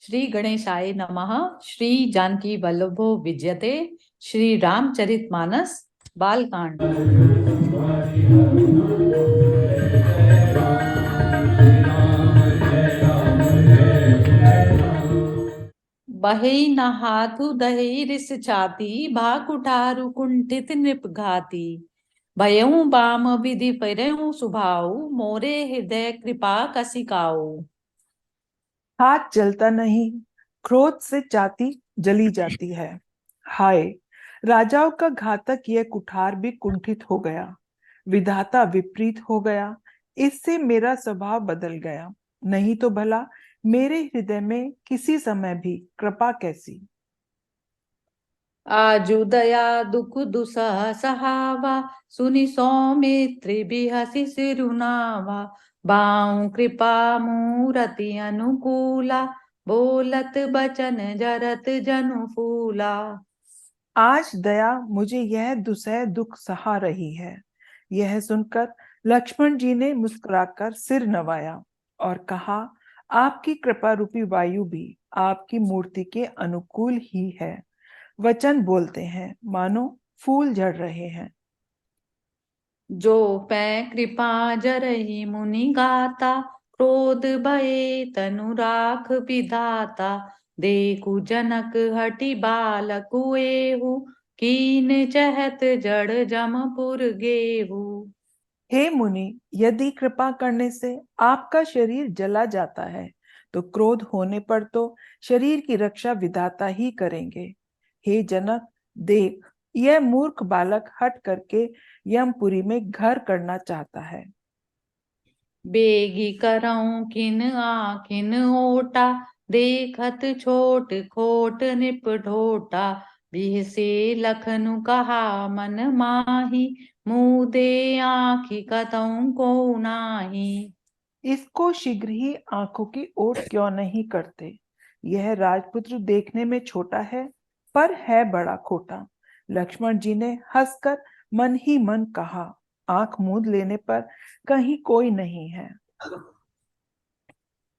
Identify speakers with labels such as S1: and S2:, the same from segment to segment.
S1: श्री गणेशाय नमः। श्री जानकी वल्लभो विजयते। श्री रामचरितमानस बालकांड। बहै नहातु दहै रिस छाती, भा कुठारु कुंठित नृप घाती। भयउ बाम विधि परउ सुभाऊ, मोरे हृदय कृपा कसिकाऊ।
S2: हाथ जलता नहीं, क्रोध से जाति जली जाती है। हाय, राजाओं का घातक यह कुठार भी कुंठित हो गया। विधाता विपरीत हो गया। इससे मेरा स्वभाव बदल गया। नहीं तो भला मेरे हृदय में किसी समय भी कृपा कैसी।
S1: आजु दया दुख दुसह सहावा, सुनि सौमित्रि बिहसि सिरुनावा। बाऊ कृपा मूरति अनुकूला, बोलत बचन जरत जनु फूला।
S2: आज दया मुझे यह दुसह दुख सहा रही है। यह सुनकर लक्ष्मण जी ने मुस्कुराकर सिर नवाया और कहा, आपकी कृपा रूपी वायु भी आपकी मूर्ति के अनुकूल ही है। वचन बोलते हैं मानो फूल झड़ रहे हैं।
S1: जो पै कृपा जरहि मुनि गाता, क्रोध भये तनु राख विधाता। देखु जनक हटि बालक एहु, कीन चहत जड़ जमपुर गेहू।
S2: हे मुनि, यदि कृपा करने से आपका शरीर जला जाता है तो क्रोध होने पर तो शरीर की रक्षा विधाता ही करेंगे। हे जनक, देख, यह मूर्ख बालक हट करके यमपुरी में घर करना चाहता है।
S1: बेगी करऊं किन आखिन ओटा, देखत छोट खोट निप ढोटा। बिहसे लखनु कहा मन माही, मुँह दे आँखि कतऊं को नाही।
S2: इसको शीघ्र ही आंखों की ओट क्यों नहीं करते। यह राजपुत्र देखने में छोटा है पर है बड़ा खोटा। लक्ष्मण जी ने हंसकर मन ही मन कहा, आंख मूंद लेने पर कहीं कोई नहीं है।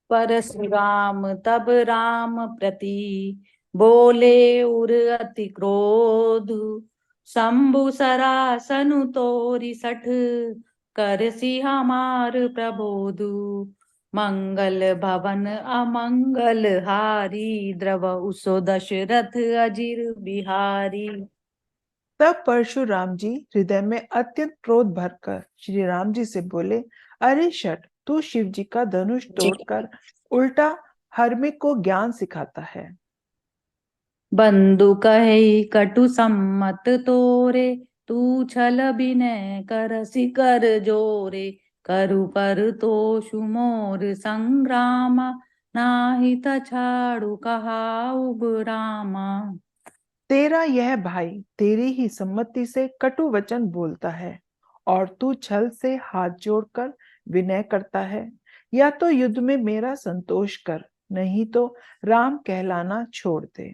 S1: परशुराम तब राम प्रति, बोले उर अति क्रोध। शंभु सरासनु तोरि सठ, करसी हमार प्रबोधु। मंगल भवन अमंगल हारी, द्रव सो दशरथ अजिर बिहारी।
S2: तब परशुराम जी हृदय में अत्यंत क्रोध भरकर श्री राम जी से बोले, अरे शठ, तू शिव जी का धनुष तोड़कर उल्टा हरमे को ज्ञान सिखाता है।
S1: बंधु कहे कटु सम्मत तोरे, तू छल बिनय करसि कर जोरे। करु पर तोषु मोर संग्रामा, नाही तछाड़ू कहाऊ रामा।
S2: तेरा यह भाई तेरी ही सम्मति से कटु वचन बोलता है और तू छल से हाथ जोड़कर विनय करता है। या तो युद्ध में मेरा संतोष कर, नहीं तो राम कहलाना छोड़ दे।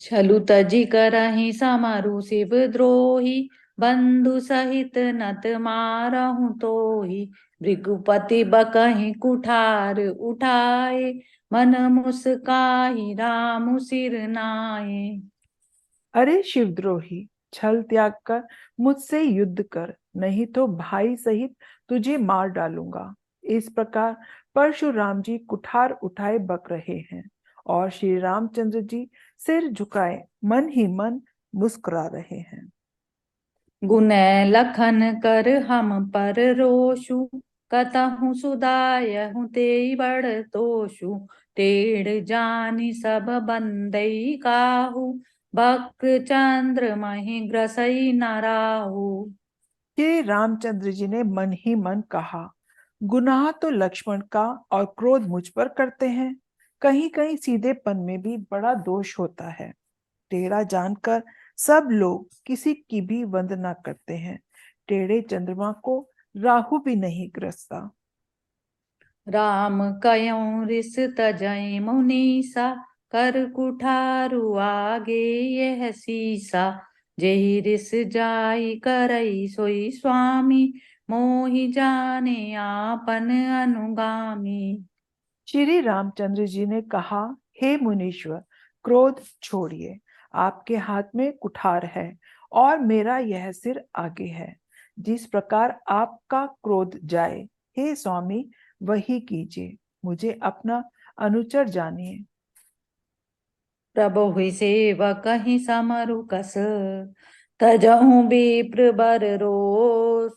S1: छलु तजी करहि समरु शिव द्रोही, बंधु सहित नत मारहु तोही। भृगुपति बकहि कुठार उठाए, मन मुस्काहि रामु सिर नाए।
S2: अरे शिवद्रोही, छल त्याग कर मुझसे युद्ध कर, नहीं तो भाई सहित तुझे मार डालूंगा। इस प्रकार परशुराम जी कुठार उठाए बक रहे हैं और श्री रामचंद्र जी सिर झुकाए मन ही मन मुस्कुरा रहे हैं।
S1: गुनय लखन कर हम पर रोषु, कतहु सुदायहु तेई बड़ तोषु। टेढ़ जानि सब बंदई काहू, बक चंद्र महि ग्रसई न राहु।
S2: श्री रामचंद्र जी ने मन ही मन कहा, गुनाह तो लक्ष्मण का और क्रोध मुझ पर करते हैं। कहीं कहीं सीधेपन में भी बड़ा दोष होता है। टेढ़ा जानकर सब लोग किसी की भी वंदना करते हैं। टेढ़े चंद्रमा को राहु भी नहीं ग्रसता।
S1: राम कयों रिस तजै मुनीसा, कर कुठारु आगे यह सीसा। जेहि रिस जाई करई सोई स्वामी, मोहि जाने आपन अनुगामी।
S2: श्री रामचंद्र जी ने कहा, हे मुनीश्वर, क्रोध छोड़िए। आपके हाथ में कुठार है और मेरा यह सिर आगे है। जिस प्रकार आपका क्रोध जाए, हे स्वामी, वही कीजिए। मुझे अपना अनुचर जानिए।
S1: प्रभु हुई सेवक ही समरु कस, तजहु विप्र बर रोष।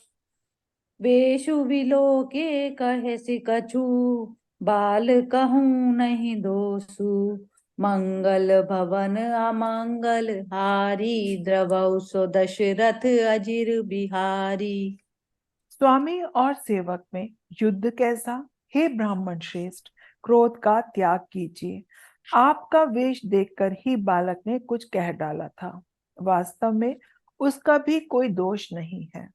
S1: वेशु विलोके कहे सि कछु, बाल कहूँ नहीं दोषु। मंगल भवन अमंगल हारी, द्रवौ सो दशरथ अजिर बिहारी।
S2: स्वामी और सेवक में युद्ध कैसा। हे ब्राह्मण श्रेष्ठ, क्रोध का त्याग कीजिए। आपका वेश देखकर ही बालक ने कुछ कह डाला था। वास्तव में उसका भी कोई दोष नहीं है।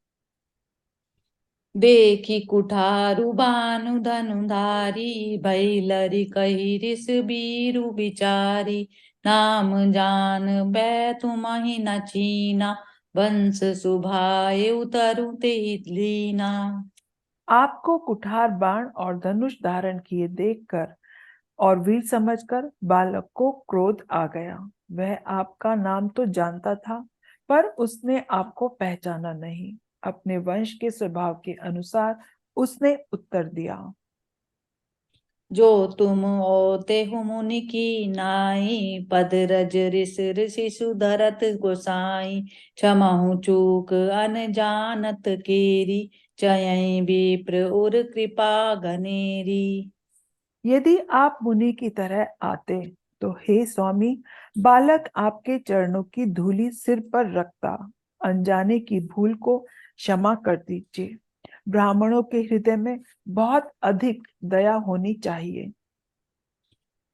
S1: देखी कुठारु बानु धनुधारी, भई लरि कही रिस बीरु बिचारी। नाम जान बै तुम्हि न चीना, वंश सुभाए उतरु तेहि लीना।
S2: आपको कुठार बाण और धनुष धारण किए देखकर और वीर समझकर बालक को क्रोध आ गया। वह आपका नाम तो जानता था, पर उसने आपको पहचाना नहीं। अपने वंश के स्वभाव के अनुसार उसने उत्तर दिया।
S1: जो तुम ओते हु मुनि की नाई, पद रज ऋष ऋषि सुधरत गोसाई। क्षमहु चूक अनजानत केरी, चयई विप्र उर कृपा घनेरी।
S2: यदि आप मुनि की तरह आते तो हे स्वामी, बालक आपके चरणों की धूलि सिर पर रखता। अनजाने की भूल को क्षमा कर दीजिए। ब्राह्मणों के हृदय में बहुत अधिक दया होनी चाहिए।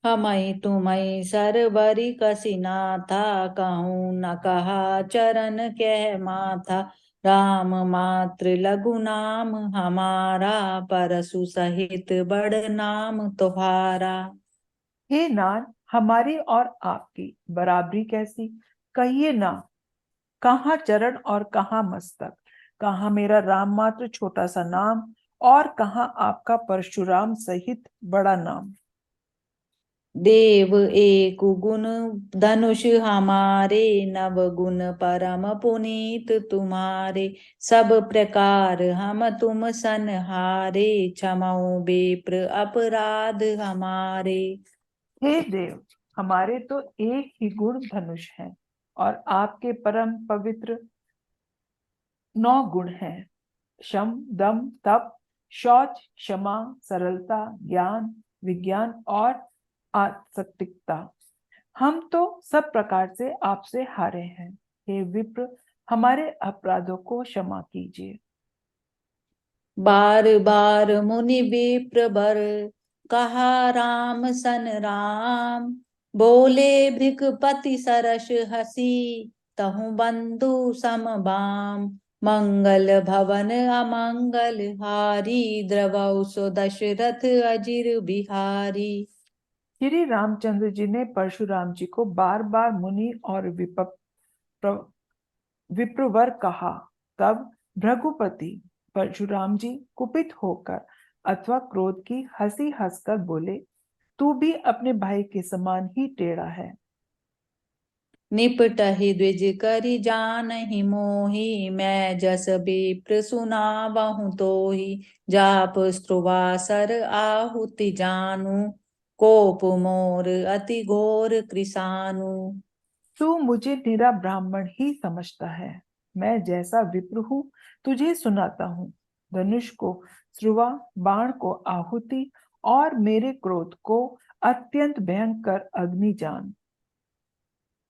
S1: हमई तुमई सरबरी कसी नाथा, कहूँ न कहा चरण कह माथा। राम मात्र लघु नाम हमारा, परसु सहित बड़ नाम तुम्हारा।
S2: हे नाथ, हमारी और आपकी बराबरी कैसी। कहिए ना, कहाँ चरण और कहाँ मस्तक। कहाँ मेरा राम मात्र छोटा सा नाम और कहाँ आपका परशुराम सहित बड़ा नाम।
S1: देव एक गुण धनुष हमारे, नव गुण परम पुनीत तुम्हारे। सब प्रकार हम तुम सनहारे, क्षमऊ बेप्र अपराध हमारे।
S2: हे देव, हमारे तो एक ही गुण धनुष है और आपके परम पवित्र 9 गुण हैं। शम, दम, तप, शौच, क्षमा, सरलता, ज्ञान, विज्ञान और आसक्तिकता। हम तो सब प्रकार से आपसे हारे हैं। हे विप्र, हमारे अपराधों को क्षमा कीजिए।
S1: बार बार मुनि विप्र बर, कहा राम सन राम। बोले भृगपति सरस हसी, तहु बंधु सम बाम। मंगल भवन अमंगल हारी, द्रवौ सो दशरथ अजिर बिहारी।
S2: श्री रामचंद्र जी ने परशुराम जी को बार बार मुनि और विप्रवर कहा। तब भृगुपति परशुराम जी कुपित होकर अथवा क्रोध की हंसी हंसकर बोले, तू भी अपने भाई के समान ही टेढ़ा है।
S1: निपटहि द्विज करि जानहि मोहि, मैं जस विप्र सुनावहु तोहि। जाप स्त्रुवासर आहुति जानु, कोप मोर अति घोर कृसानु।
S2: तू मुझे निरा ब्राह्मण ही समझता है। मैं जैसा विप्र हूँ तुझे सुनाता हूँ। धनुष को श्रुवा, बाण को आहुति और मेरे क्रोध को अत्यंत भयंकर अग्नि जान।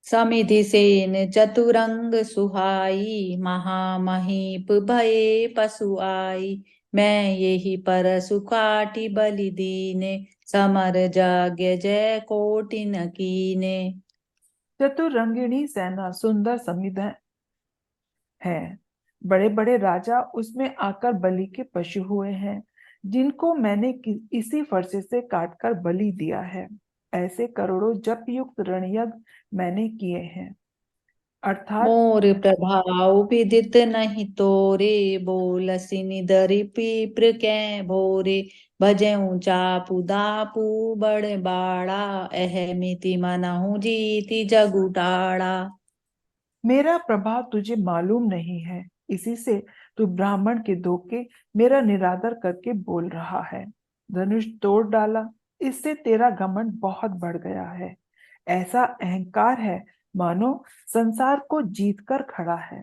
S1: समिधि सेन चतुरंग सुहाई, महामहीप भये पशु आई। मैं यही परसु काटि बलि दीने, समर जाग्य जय कोटि न कीने।
S2: चतुरंगिणी सेना सुंदर समिध है। बड़े बड़े राजा उसमें आकर बलि के पशु हुए हैं, जिनको मैंने इसी फरसे से काटकर बलि दिया है। ऐसे करोड़ों जप युक्त रणयज्ञ मैंने किए हैं। अर्थात
S1: मोर प्रभाव विदित नहीं तोरे, बोलसि निदरि पीप्र कै भोरे। भजऊँ चापू दापू बड़ बाड़ा, अहमिति मनहु जीति जगुटाड़ा।
S2: मेरा प्रभाव तुझे मालूम नहीं है, इसी से तू ब्राह्मण के धोखे मेरा निरादर करके बोल रहा है। धनुष तोड़ डाला, इससे तेरा घमंड बहुत बढ़ गया है। ऐसा अहंकार है मानो संसार को जीत कर खड़ा है।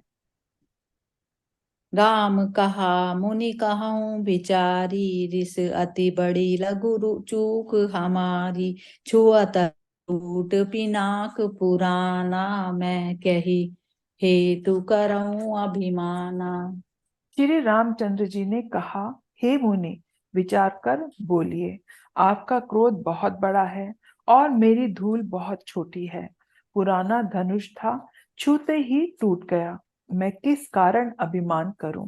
S1: राम कहा मुनि कहऊँ बिचारी, रिस अति बड़ी लघु चूक हमारी। छुअत टूट पिनाक पुराना, मैं कही हेतु करऊँ अभिमाना।
S2: श्री रामचंद्र जी ने कहा, हे मुनि, विचार कर बोलिए। आपका क्रोध बहुत बड़ा है और मेरी धूल बहुत छोटी है। पुराना धनुष था, छूते ही टूट गया। मैं किस कारण अभिमान करूं?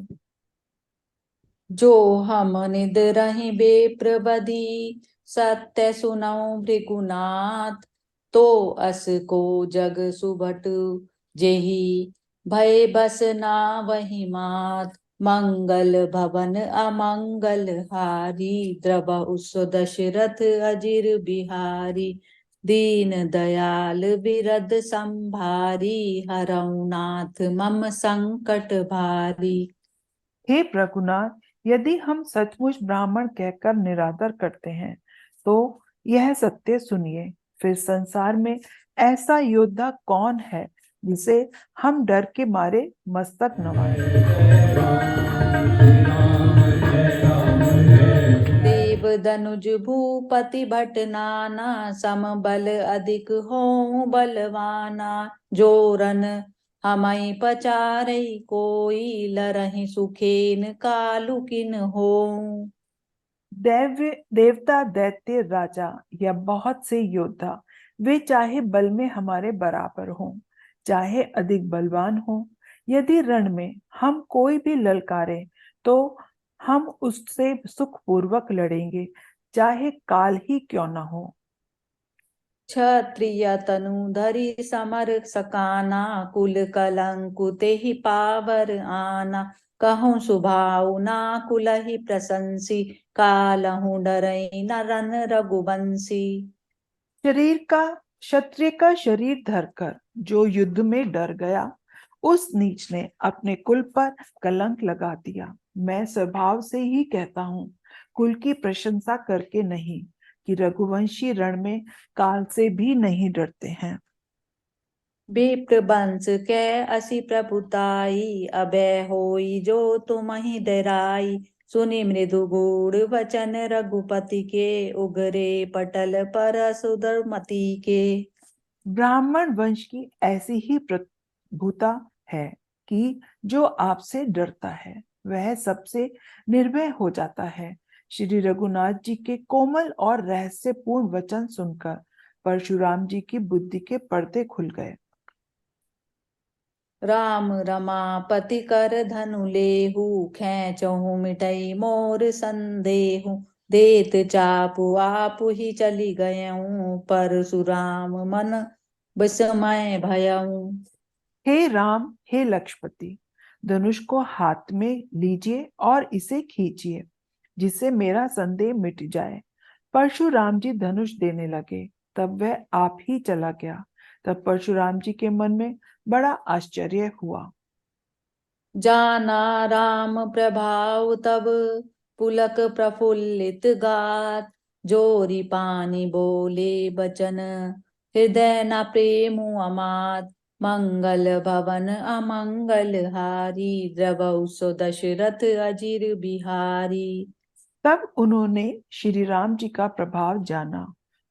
S1: जो हम निद रही बेप्रबदी, सत्य सुनऊँ भृगुनाथ। तो अस को जग सुभट जेहि, भय बस ना वही मात। मंगल भवन अमंगल हारी, द्रवहु सो दशरथ अजिर बिहारी। दीन दयाल बिरद संभारी, हरऊ नाथ मम संकट भारी।
S2: हे प्रघुनाथ, यदि हम सचमुच ब्राह्मण कहकर निरादर करते हैं तो यह सत्य सुनिए। फिर संसार में ऐसा योद्धा कौन है जिसे हम डर के मारे मस्तक नवाएं?
S1: देव दनुज भूपति भट नाना, सम बल अधिक हों बलवाना। जोरन हमई पचारई कोई, लरहि सुखेन कालु किन हों।
S2: देवता, दैत्य, राजा या बहुत से योद्धा, वे चाहे बल में हमारे बराबर हों, चाहे अधिक बलवान हों, यदि रण में हम कोई भी ललकारें तो हम उससे सुखपूर्वक लड़ेंगे, चाहे काल ही क्यों न हो।
S1: क्षत्रिय तनु धरि समर सकाना, कुल कलंकु तेहि पावर आना। कहूँ सुभाव ना कुलहि प्रशंसी, कालहु डरई न रन रघुवंशी।
S2: शरीर का क्षत्रिय का शरीर धरकर जो युद्ध में डर गया, उस नीच ने अपने कुल पर कलंक लगा दिया। मैं स्वभाव से ही कहता हूँ, कुल की प्रशंसा करके नहीं, कि रघुवंशी रण में काल से भी नहीं डरते हैं।
S1: विप्र वंश कै असी प्रभुताई, अभय होई जो तुमहि डराई। सुनि मृदु गूढ़ वचन रघुपति के, उगरे पटल पर सुधरमति के।
S2: ब्राह्मण वंश की ऐसी ही प्रभुता है कि जो आपसे डरता है वह सबसे निर्भय हो जाता है। श्री रघुनाथ जी के कोमल और रहस्यपूर्ण वचन सुनकर परशुराम जी की बुद्धि के पर्दे खुल गए।
S1: राम रमापति कर धनु लेहु, खेचहु मिटई मोर संदेहु। देत चापु आपु ही चली गयऊँ, परशुराम मन विस्मय भयऊँ।
S2: हे राम, हे लक्ष्मणपति, धनुष को हाथ में लीजिए और इसे खींचिए, जिससे मेरा संदेह मिट जाए। परशुराम जी धनुष देने लगे, तब वह आप ही चला गया। तब परशुराम जी के मन में बड़ा आश्चर्य हुआ।
S1: जाना राम प्रभाव तब, पुलक प्रफुल्लित गात। जोरी पानी बोले बचन, हृदय न प्रेम अमात। मंगल भवन अमंगल हारी, द्रवहु सो दशरथ अजिर बिहारी।
S2: तब उन्होंने श्री राम जी का प्रभाव जाना।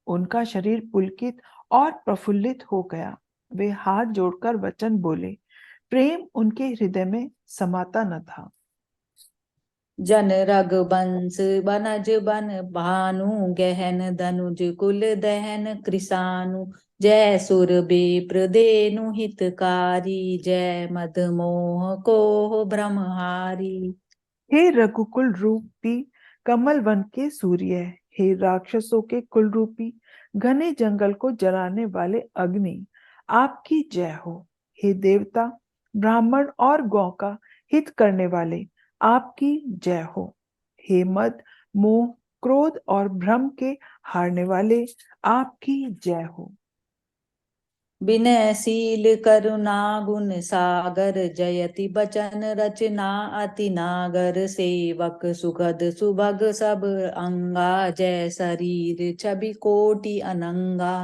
S2: उनका शरीर पुलकित और प्रफुल्लित हो गया। वे हाथ जोड़कर वचन बोले। प्रेम उनके हृदय में समाता न था।
S1: जन रघुवंश बनज बन भानु, गहन धनुज कुल दहन कृसानु। जय सुर विप्र धेनु हितकारी, जय मद मोह को ब्रह्महारी।
S2: हे रघुकुल रूपी कमल वन के सूर्य, हे राक्षसों के कुल रूपी घने जंगल को जलाने वाले अग्नि, आपकी जय हो। हे देवता, ब्राह्मण और गौ का हित करने वाले, आपकी जय हो। हे मद, मोह, क्रोध और भ्रम के हारने वाले, आपकी जय हो।
S1: विनयशील करुणा गुण सागर, जयति बचन रचना अति नागर, सेवक सुखद सुभग सब अंगा, जय शरीर छवि कोटि अनंगा।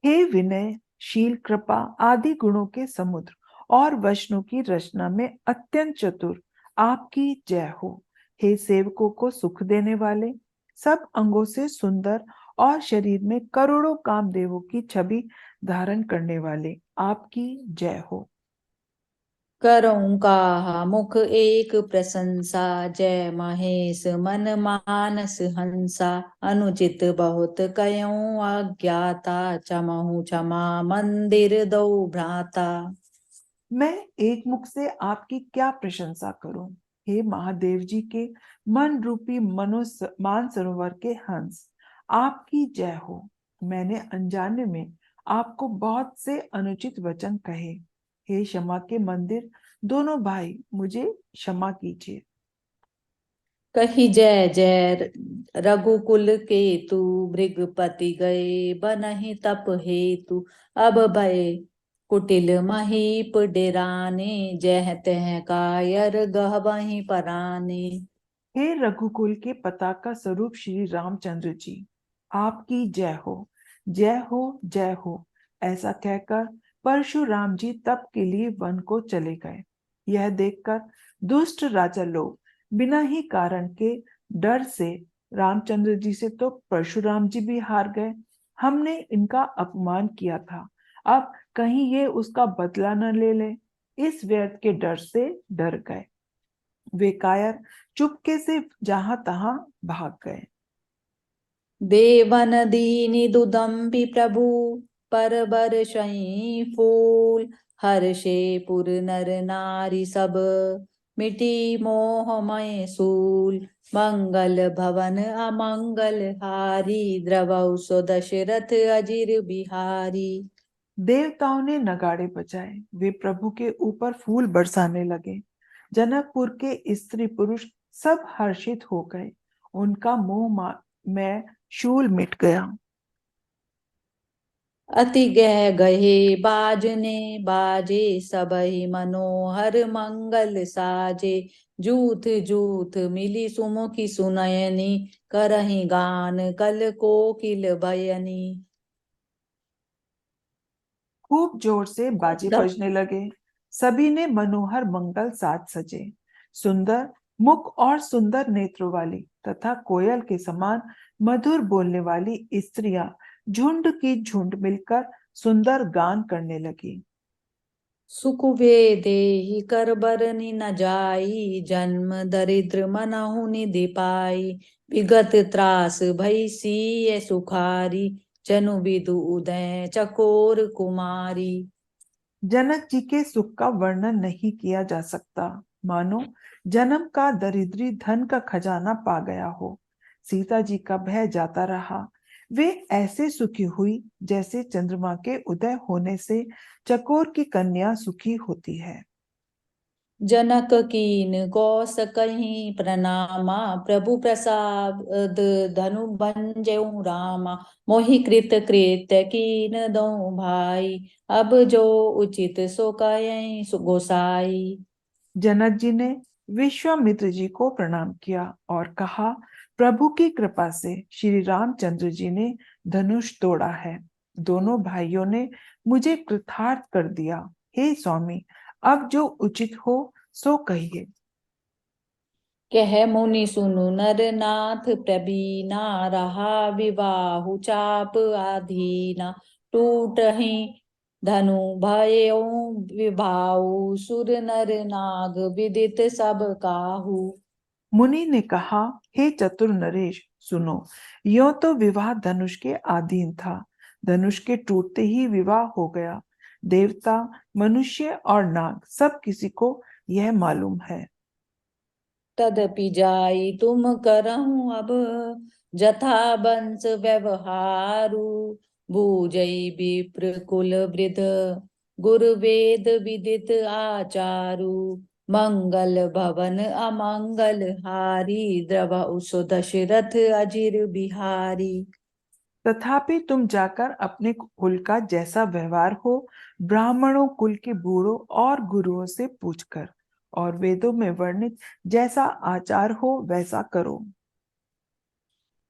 S2: हे विनय, शील, कृपा आदि गुणों के समुद्र और वचनों की रचना में अत्यंत चतुर, आपकी जय हो। हे सेवकों को सुख देने वाले, सब अंगों से सुंदर और शरीर में करोड़ों कामदेवों की छवि धारण करने वाले, आपकी जय हो।
S1: करऊं काहा मुख एक प्रशंसा, जय महेश मन मानस हंसा, अनुचित बहुत कयऊं अज्ञाता, क्षमहु क्षमा मंदिर दो भ्राता।
S2: मैं एक मुख से आपकी क्या प्रशंसा करूं, हे महादेव जी के मन रूपी मान सरोवर के हंस, आपकी जय हो। मैंने अनजाने में आपको बहुत से अनुचित वचन कहे, हे क्षमा के मंदिर दोनों भाई, मुझे क्षमा कीजिए।
S1: कही जय जय रघुकुल केतु, भृगपति गए बनहि तप हेतु, अब भय कुटिल महीप डेराने, जह तह कायर गहबहि पराने।
S2: हे रघुकुल के पताका स्वरूप श्री रामचंद्र जी, आपकी जय हो। जय हो, जय हो। ऐसा कहकर परशुराम जी तप के लिए वन को चले गए। यह देखकर दुष्ट राजा लोग बिना ही कारण के डर से रामचंद्र जी से तो परशुराम जी भी हार गए। हमने इनका अपमान किया था, अब कहीं ये उसका बदला न ले ले, इस व्यर्थ के डर से डर गए। वे कायर चुपके से जहां तहां भाग गए।
S1: देवन दीनि दुदम्बि प्रभु, पर बरसहीं फूल, हर्षे पुर नर नारी सब, मिटी मोह मय सूल, मंगल भवन अमंगल हारी, द्रवौ सो दशरथ अजिर बिहारी।
S2: देवताओं ने नगाड़े बजाए, वे प्रभु के ऊपर फूल बरसाने लगे। जनकपुर के स्त्री पुरुष सब हर्षित हो गए, उनका में शूल मिट गया।
S1: अति गह गहे बाजने बाजे, सबहि मनोहर मंगल साजे, जूथ जूथ मिली सुमुखी सुनयनी, करहि गान कल कोकिल बयनी।
S2: खूब जोर से बाजे बजने लगे, सभी ने मनोहर मंगल साज सजे। सुंदर मुख और सुंदर नेत्रों वाली तथा कोयल के समान मधुर बोलने वाली स्त्रियां झुंड की झुंड मिलकर सुंदर गान करने लगी।
S1: सुख वे देहि कर बरनि न जाई, जन्म दरिद्र मनहु निधि पाई, विगत त्रास भई सिय सुखारी, जनु विदु उदय चकोर कुमारी।
S2: जनक जी के सुख का वर्णन नहीं किया जा सकता, मानो जन्म का दरिद्री धन का खजाना पा गया हो। सीता जी का भय जाता रहा, वे ऐसे सुखी हुई जैसे चंद्रमा के उदय होने से चकोर की कन्या सुखी होती है।
S1: जनक कीन कौसकहि प्रणामा, प्रभु प्रसाद धनु भंजऊ रामा, मोहि कृत कृत्य कीन दऊ भाई, अब जो उचित सो कयहि गोसाई।
S2: जनक जी ने विश्वामित्र जी को प्रणाम किया और कहा, प्रभु की कृपा से श्री रामचंद्र जी ने धनुष तोड़ा है। दोनों भाइयों ने मुझे कृतार्थ कर दिया। हे स्वामी, अब जो उचित हो सो कहिए।
S1: कह मुनि सुनु नर नाथ प्रवीणा, रहा विबाहु चाप आधीना, टूटहि धनु भयो विभाऊ, सुर नर नाग विदित सब काहू।
S2: मुनि ने कहा, हे चतुर नरेश, सुनो, यो तो विवाह धनुष के अधीन था, धनुष के टूटते ही विवाह हो गया। देवता, मनुष्य और नाग सब किसी को यह मालूम है।
S1: तदपि जाई तुम करहूं अब, जथा बंस व्यवहारु, बूझई विप्र कुल वृद्ध, गुरु वेद विदित आचारु, मंगल भवन अमंगल हारी, द्रव सो दशरथ अजिर बिहारी।
S2: तथापि तुम जाकर अपने कुल का जैसा व्यवहार हो, ब्राह्मणों कुल के बूढ़ों और गुरुओं से पूछकर, और वेदों में वर्णित जैसा आचार हो वैसा करो।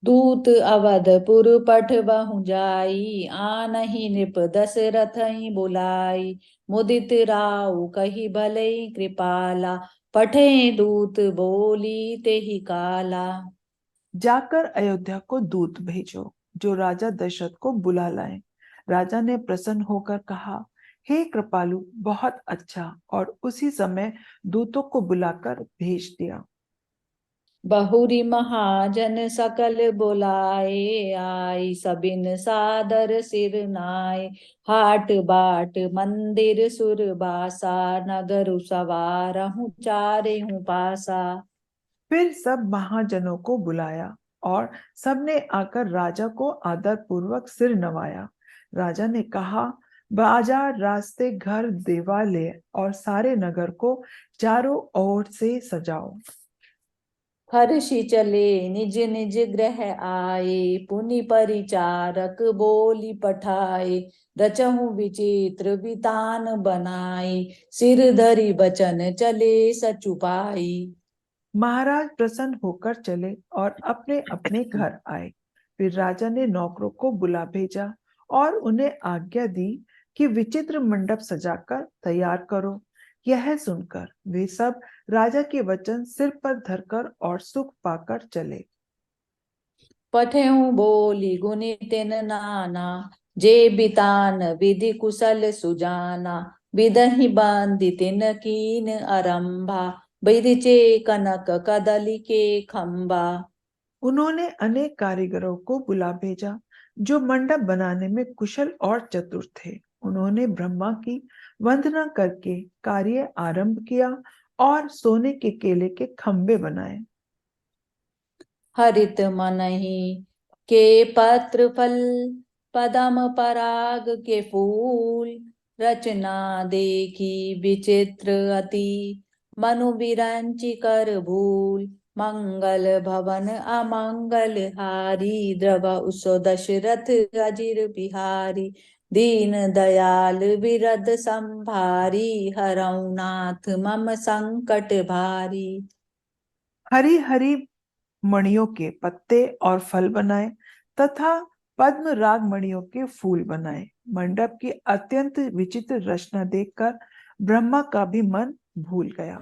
S1: दूत अवधपुर पठबहु जाई, आनहि नृप दशरथहि बुलाई, मुदित राउ कहि भलई कृपाला, पठे दूत बोली तेहि काला।
S2: जाकर अयोध्या को दूत भेजो, जो राजा दशरथ को बुला लाए। राजा ने प्रसन्न होकर कहा, हे कृपालु, बहुत अच्छा, और उसी समय दूतों को बुलाकर भेज दिया।
S1: बहुरी महाजन सकल बुलाए, आई सबिन सादर सिर नाय, हाट बाट मंदिर सुरबासा, नगर सवारहु चारेहु पासा।
S2: फिर सब महाजनों को बुलाया और सबने आकर राजा को आदर पूर्वक सिर नवाया। राजा ने कहा, बाजार, रास्ते, घर, देवालय और सारे नगर को चारों ओर से सजाओ।
S1: हर्षि चले निज निज ग्रह आए, पुनि परिचारक बोली पठाए, रचहु विचित्र वितान बनाई, सिर धरि बचन चले सचुपाई।
S2: महाराज प्रसन्न होकर चले और अपने अपने घर आए। फिर राजा ने नौकरों को बुला भेजा और उन्हें आज्ञा दी कि विचित्र मंडप सजाकर तैयार करो। यह सुनकर वे सब राजा के वचन सिर पर धरकर और सुख पाकर चले।
S1: पठेहु बोली गुनी तिन नाना, जे बितान विधि कुशल सुजाना, विदहि बांधि तिन कीन अरंभा, बिरिचे कनक कदली के खंबा।
S2: उन्होंने अनेक कारीगरों को बुला भेजा, जो मंडप बनाने में कुशल और चतुर थे। उन्होंने ब्रह्मा की वंदना करके कार्य आरंभ किया और सोने के केले के खंबे बनाए।
S1: हरित मनहि के पत्र फल, पदम पराग के फूल, रचना देखी विचित्र अति, मनु बिरंचि कर भूल, मंगल भवन अमंगल हारी, द्रव सो दशरथ अजिर बिहारी, दीन दयाल विरद संभारी, हरऊ नाथ मम संकट भारी।
S2: हरी हरी मणियों के पत्ते और फल बनाए तथा पद्म राग मणियों के फूल बनाए। मंडप की अत्यंत विचित्र रचना देखकर ब्रह्मा का भी मन भूल गया।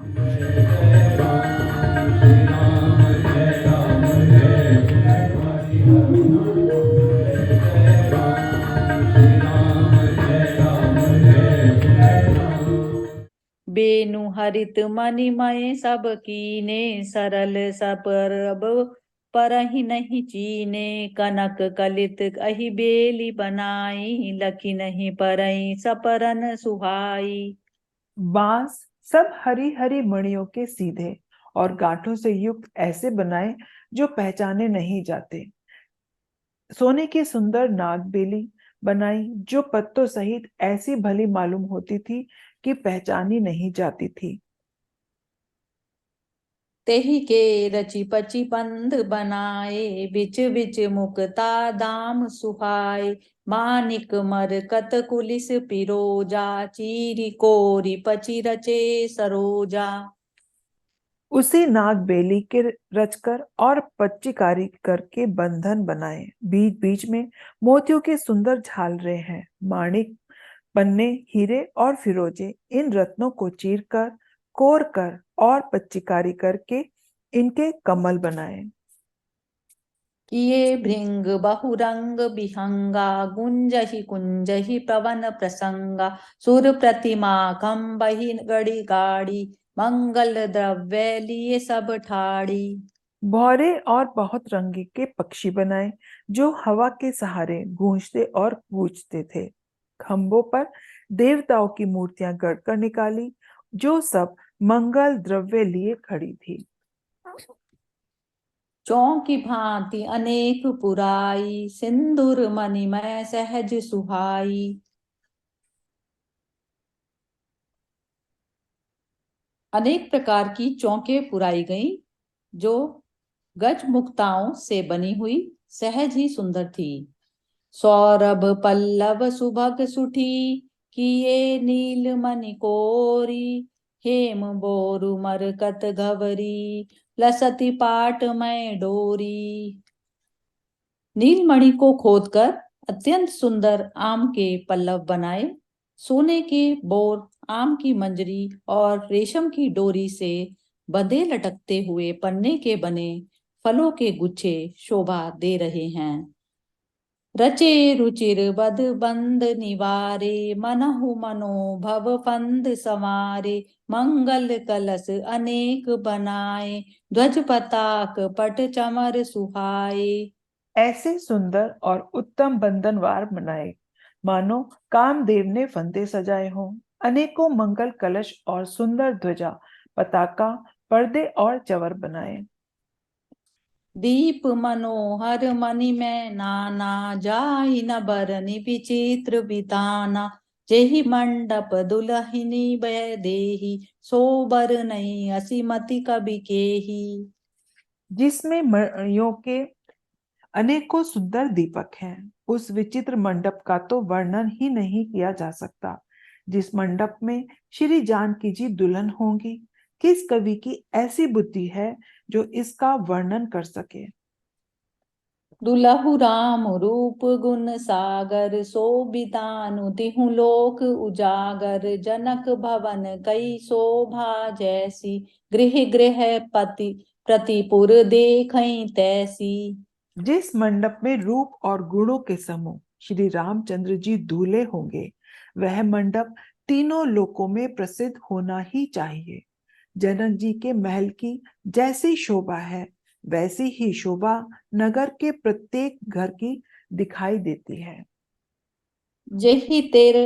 S1: बेनु हरित मणिमय सब कीने, सरल सपरब परहि नहीं चीने, कनक कलित अहि बेली बनाई, लखी नहीं परई सपरन सुहाई।
S2: बांस सब हरी हरी मणियों के सीधे और गांठों से युक्त ऐसे बनाए जो पहचाने नहीं जाते। सोने की सुंदर नागबेली बनाई, जो पत्तों सहित ऐसी भली मालूम होती थी कि पहचानी नहीं जाती थी।
S1: तेहि के रचि पचि पंध बनाए, बिच बिच मुक्ता दाम सुहाए, मानिक मरकत कुलिस पिरोजा, चीरी कोरी पचि रचे सरोजा।
S2: उसी नाग बेली के रचकर और पच्चीकारी करके बंधन बनाए। बीच बीच में मोतियों के सुंदर झालरे हैं। माणिक, पन्ने, हीरे और फिरोजे इन रत्नों को चीर कर, कोर कर और पच्चीकारी करके इनके कमल बनाए।
S1: किए भृंग बहुरंग बिहंगा, गुंजहि कुंजहि पवन प्रसंगा, सुर प्रतिमा खम्बहि गड़ी गाड़ी, मंगल द्रव्य लिए सब ठाड़ी।
S2: भौरे और बहुत रंगी के पक्षी बनाए, जो हवा के सहारे गूंजते और कूजते थे। खंभों पर देवताओं की मूर्तियां गढ़कर निकाली, जो सब मंगल द्रव्य लिए खड़ी थी।
S1: चौकी भांति अनेक पुराई, सिंदूर मणिमय सहज सुहाई। अनेक प्रकार की चौके पुराई गईं, जो गज मुक्ताओं से बनी हुई सहज ही सुंदर थी। सौरभ पल्लव सुभग सुठी, किए नील मणि कोरी, हेम बोरु मरकत घवरी, लसती पाट मैं डोरी। नीलमणि को खोदकर अत्यंत सुंदर आम के पल्लव बनाए, सोने के बोर, आम की मंजरी और रेशम की डोरी से बंधे लटकते हुए पन्ने के बने फलों के गुच्छे शोभा दे रहे हैं। रचे रुचिर बद बंद निवारे, मनहु मनोभव फंद संवारे, मंगल कलश अनेक बनाए, ध्वज पताक पट चमर सुहाए।
S2: ऐसे सुंदर और उत्तम बंधनवार बनाए, मानो कामदेव ने फंदे सजाए हों। अनेकों मंगल कलश और सुंदर ध्वजा, पताका, पर्दे और चवर बनाए।
S1: दीप मनोहर मणि में नाना, जाहि न बरनि विचित्र बिताना, जेहि मंडप दुलहिनी बै देही, सोबर नहीं असीमति कवि केही।
S2: जिसमें मणियों के अनेकों सुंदर दीपक हैं, उस विचित्र मंडप का तो वर्णन ही नहीं किया जा सकता। जिस मंडप में श्री जानकी जी दुल्हन होंगी, किस कवि की ऐसी बुद्धि है जो इसका वर्णन कर सके।
S1: दुलहु राम रूप गुण सागर, शोभितानु तिहु लोक उजागर, जनक भवन कई शोभा जैसी, गृह गृह पति प्रतिपुर देखई तैसी।
S2: जिस मंडप में रूप और गुणों के समूह श्री रामचंद्र जी दूल्हे होंगे, वह मंडप तीनों लोकों में प्रसिद्ध होना ही चाहिए। जनक जी के महल की जैसी शोभा है, वैसी ही शोभा नगर के प्रत्येक घर की दिखाई देती है।
S1: जेहि तेर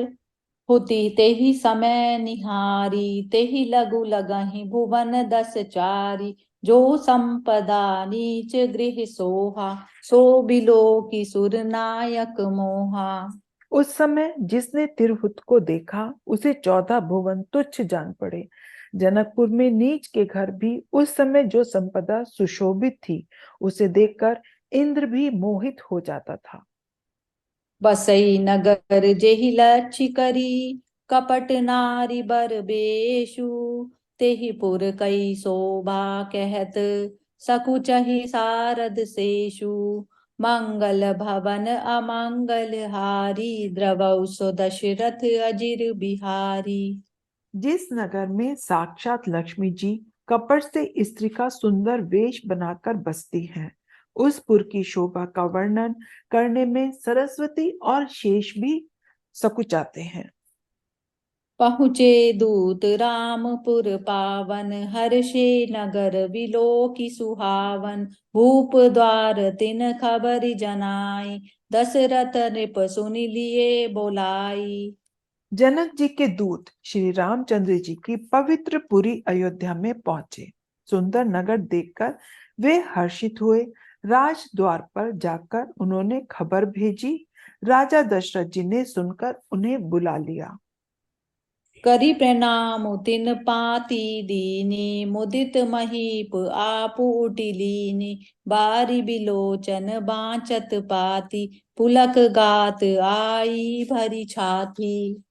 S1: होती तेहि समय निहारी, तेहि लघु लगहि भुवन दस चारी, जो संपदा नीच गृह सोहा, सो बिलो की सुर नायक मोहा।
S2: उस समय जिसने तिरहुत को देखा, उसे 14 भुवन तुच्छ जान पड़े। जनकपुर में नीच के घर भी उस समय जो संपदा सुशोभित थी, उसे देखकर इंद्र भी मोहित हो जाता था।
S1: बसई नगर जेहि लक्ष्य करी, कपट नारी बर बेशु, तेहि पुर कई शोभा कहत, सकुचहि सारद सेशु, मंगल भवन अमंगल हारी, द्रवौ सो दशरथ अजिर बिहारी।
S2: जिस नगर में साक्षात लक्ष्मी जी कपट से स्त्री का सुंदर वेश बनाकर बसती हैं, उस पुर की शोभा का वर्णन करने में सरस्वती और शेष भी सकुचाते हैं।
S1: पहुँचे दूत रामपुर पावन, हर्षे नगर बिलो की सुहावन, भूप द्वार तिन खबर जनाई, दशरथ नृप सुनि लिए बोलाई।
S2: जनक जी के दूत श्री रामचंद्र जी की पवित्र पुरी अयोध्या में पहुंचे। सुंदर नगर देखकर वे हर्षित हुए। राज द्वार पर जाकर उन्होंने खबर भेजी। राजा दशरथ जी ने सुनकर उन्हें बुला लिया।
S1: करी प्रणाम तिन पाती दीनी, मुदित महीप आपु उटिलीनी, बारी बिलोचन बाँचत पाती, पुलक गात आई भरी छाती।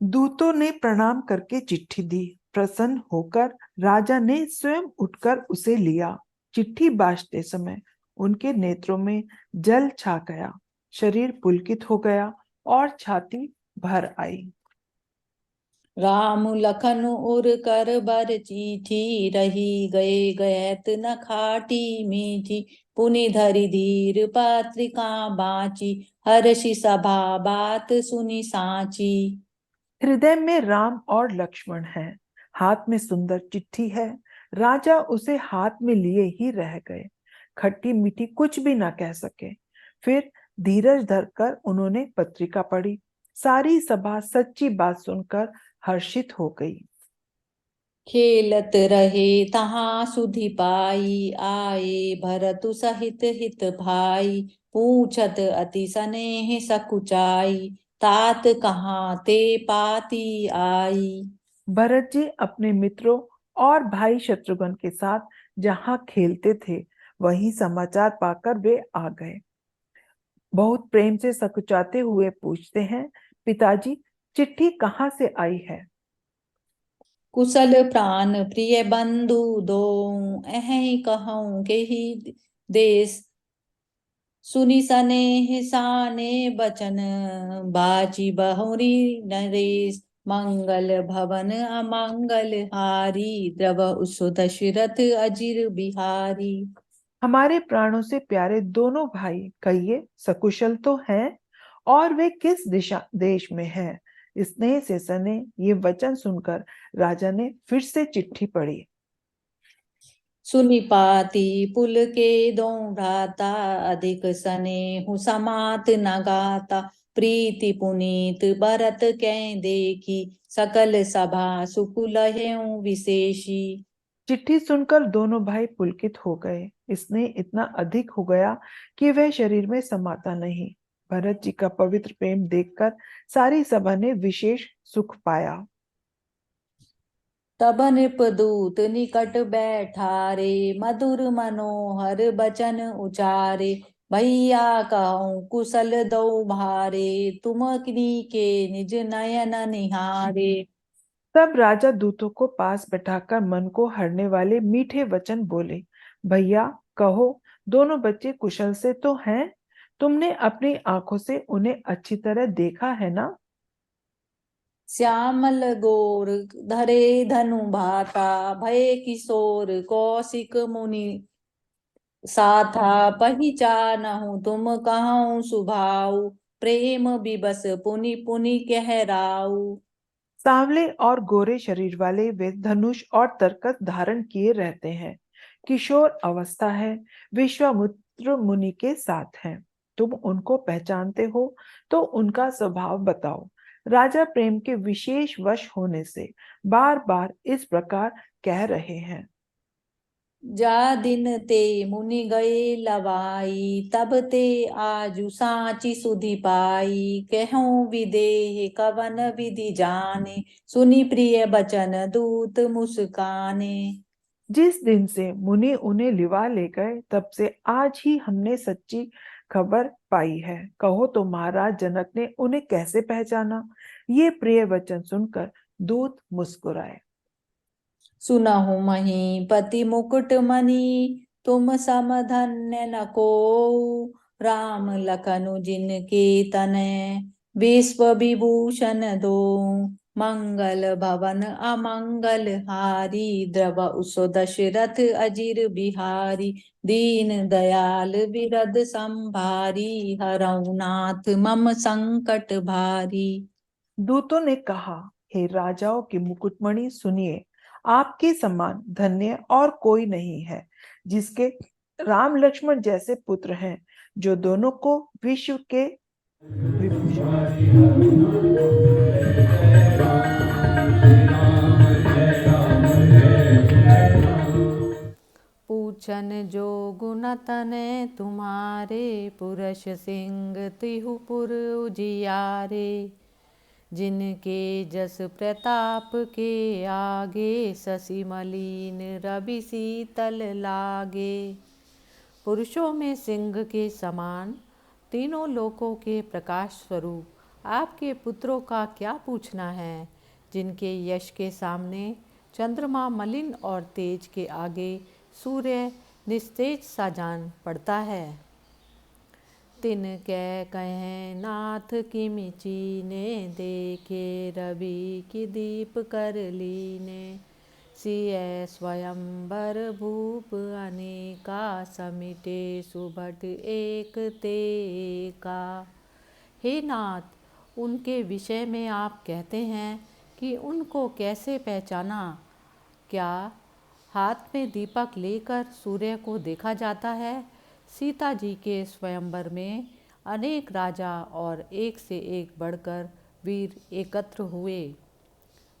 S2: दूतों ने प्रणाम करके चिट्ठी दी। प्रसन्न होकर राजा ने स्वयं उठकर उसे लिया। चिट्ठी बांटते समय उनके नेत्रों में जल छा गया, शरीर पुलकित हो गया और छाती भर आई।
S1: राम लखन उर कर बर चीठी, रही गए गयत न खाटी मीठी, पुनि धरि धीर पत्रिका बाची, हर्षि सभा बात सुनि साची।
S2: हृदय में राम और लक्ष्मण हैं, हाथ में सुंदर चिट्ठी है। राजा उसे हाथ में लिए ही रह गए, खट्टी मीठी कुछ भी ना कह सके। फिर धीरज धरकर उन्होंने पत्रिका पढ़ी। सारी सभा सच्ची बात सुनकर हर्षित हो गई।
S1: खेलत रहे तहाँ सुधि पाई, आए भरतु सहित हित भाई, पूछत अति स्नेह सकुचाई, तात कहाँ ते पाती आई।
S2: भरत जी अपने मित्रों और भाई शत्रुघ्न के साथ जहां खेलते थे वहीं समाचार पाकर वे आ गए। बहुत प्रेम से सकुचाते हुए पूछते हैं, पिताजी, चिट्ठी कहाँ से आई है?
S1: कुशल प्राण प्रिय बंधु दो, अहि कहूँ के ही देश। सुनि सनेह साने बचन, बाची बहुरी नरेश। मंगल भवन अमंगल हारी, द्रव उस दशरथ अजिर बिहारी।
S2: हमारे प्राणों से प्यारे दोनों भाई कहिए, सकुशल तो हैं? और वे किस दिशा देश में हैं? स्नेह से सने ये वचन सुनकर राजा ने फिर से चिट्ठी पढ़ी।
S1: सुनि पाती पुल के दो भ्राता, अधिक सनेहु समात न गाता। प्रीति पुनीत भरत कै देखी, सकल सभा सुकुल हेउ विशेषी।
S2: चिट्ठी सुनकर दोनों भाई पुलकित हो गए। स्नेह इतना अधिक हो गया कि वह शरीर में समाता नहीं। भरत जी का पवित्र प्रेम देखकर सारी सभा ने विशेष सुख पाया।
S1: तब नृपदूत निकट बैठारे, मधुर मनोहर बचन उचारे। भैया कहूँ कुशल दो भारे, तुम किन्हीं के निज नयन निहारे।
S2: तब राजा दूतों को पास बैठाकर मन को हरने वाले मीठे वचन बोले। भैया कहो, दोनों बच्चे कुशल से तो हैं? तुमने अपनी आंखों से उन्हें अच्छी तरह देखा है ना?
S1: श्यामल गोर धरे धनु भाता, भय किशोर कौशिक मुनि साथा। पहिचानहु तुम कहूँ सुभाऊ, प्रेम विबस पुनि पुनि कहराऊ।
S2: सांवले और गोरे शरीर वाले वे धनुष और तरकस धारण किए रहते हैं। किशोर अवस्था है, विश्वामित्र मुनि के साथ हैं। तुम उनको पहचानते हो तो उनका स्वभाव बताओ। राजा प्रेम के विशेष वश होने से बार बार इस प्रकार कह रहे हैं।
S1: जा दिन ते मुनि गए लवाई, तब ते आजु साची सुधि पाई। कहूँ विदेह कवन विधि जाने, सुनि प्रिय बचन दूत मुस्काने।
S2: जिस दिन से मुनि उन्हें लिवा ले गए तब से आज ही हमने सच्ची खबर पाई है। कहो तो महाराज जनक ने उन्हें कैसे पहचाना? ये प्रिय वचन सुनकर दूत मुस्कुराए।
S1: सुनहु महीपति मुकुट मणि, तुम सम धन्य न को। राम लखनु जिनके तनय, विश्व विभूषण दो। मंगल भवन अमंगल हारी, द्रव उस दशरथ अजिर बिहारी। दीन दयाल विरद संभारी, हरऊ नाथ मम संकट भारी।
S2: दूतों ने कहा, हे राजाओं की मुकुटमणि, सुनिए, आपके समान धन्य और कोई नहीं है, जिसके राम लक्ष्मण जैसे पुत्र हैं, जो दोनों को विश्व के विभूषण।
S1: पूछन जो गुण तने तुम्हारे, पुरष सिंह तिहुपुर उजियारे। जिनके जस प्रताप के आगे, शशि मलिन रवि शीतल लागे। पुरुषों में सिंह के समान, तीनों लोकों के प्रकाश स्वरूप आपके पुत्रों का क्या पूछना है, जिनके यश के सामने चंद्रमा मलिन और तेज के आगे सूर्य निस्तेज सा जान पड़ता है। तिन कै कहें नाथ किमि चीने, देखे रवि की दीप कर लीने। सिय स्वयंवर भूप अनेका, समिटे सुभट एक ते एका। हे नाथ, उनके विषय में आप कहते हैं कि उनको कैसे पहचाना? क्या हाथ में दीपक लेकर सूर्य को देखा जाता है? सीता जी के स्वयंवर में अनेक राजा और एक से एक बढ़कर वीर एकत्र हुए।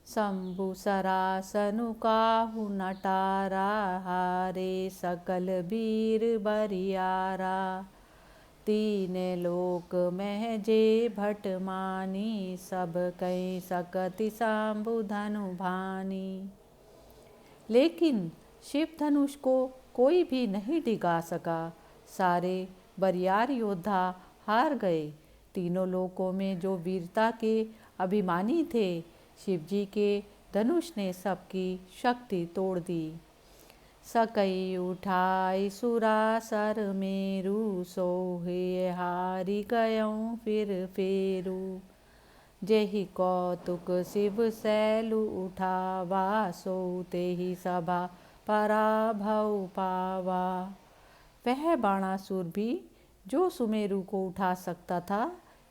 S1: शंभु सरासनु काहू नटारा, हारे सकल वीर बरियारा। तीन लोक में जे भट मानी, सब कहीं सकति सांबु धनु भानी। लेकिन शिव धनुष को कोई भी नहीं डिगा सका। सारे बरियार योद्धा हार गए। तीनों लोकों में जो वीरता के अभिमानी थे, शिवजी के धनुष ने सबकी शक्ति तोड़ दी। सकई उठाई सुरासर मेरु, सोहे हारी गयों फिर फेरू। जेहि कौतुक शिव सैलु उठावा, सो तेहि सभा पराभव पावा। वह बाणासुर भी जो सुमेरु को उठा सकता था,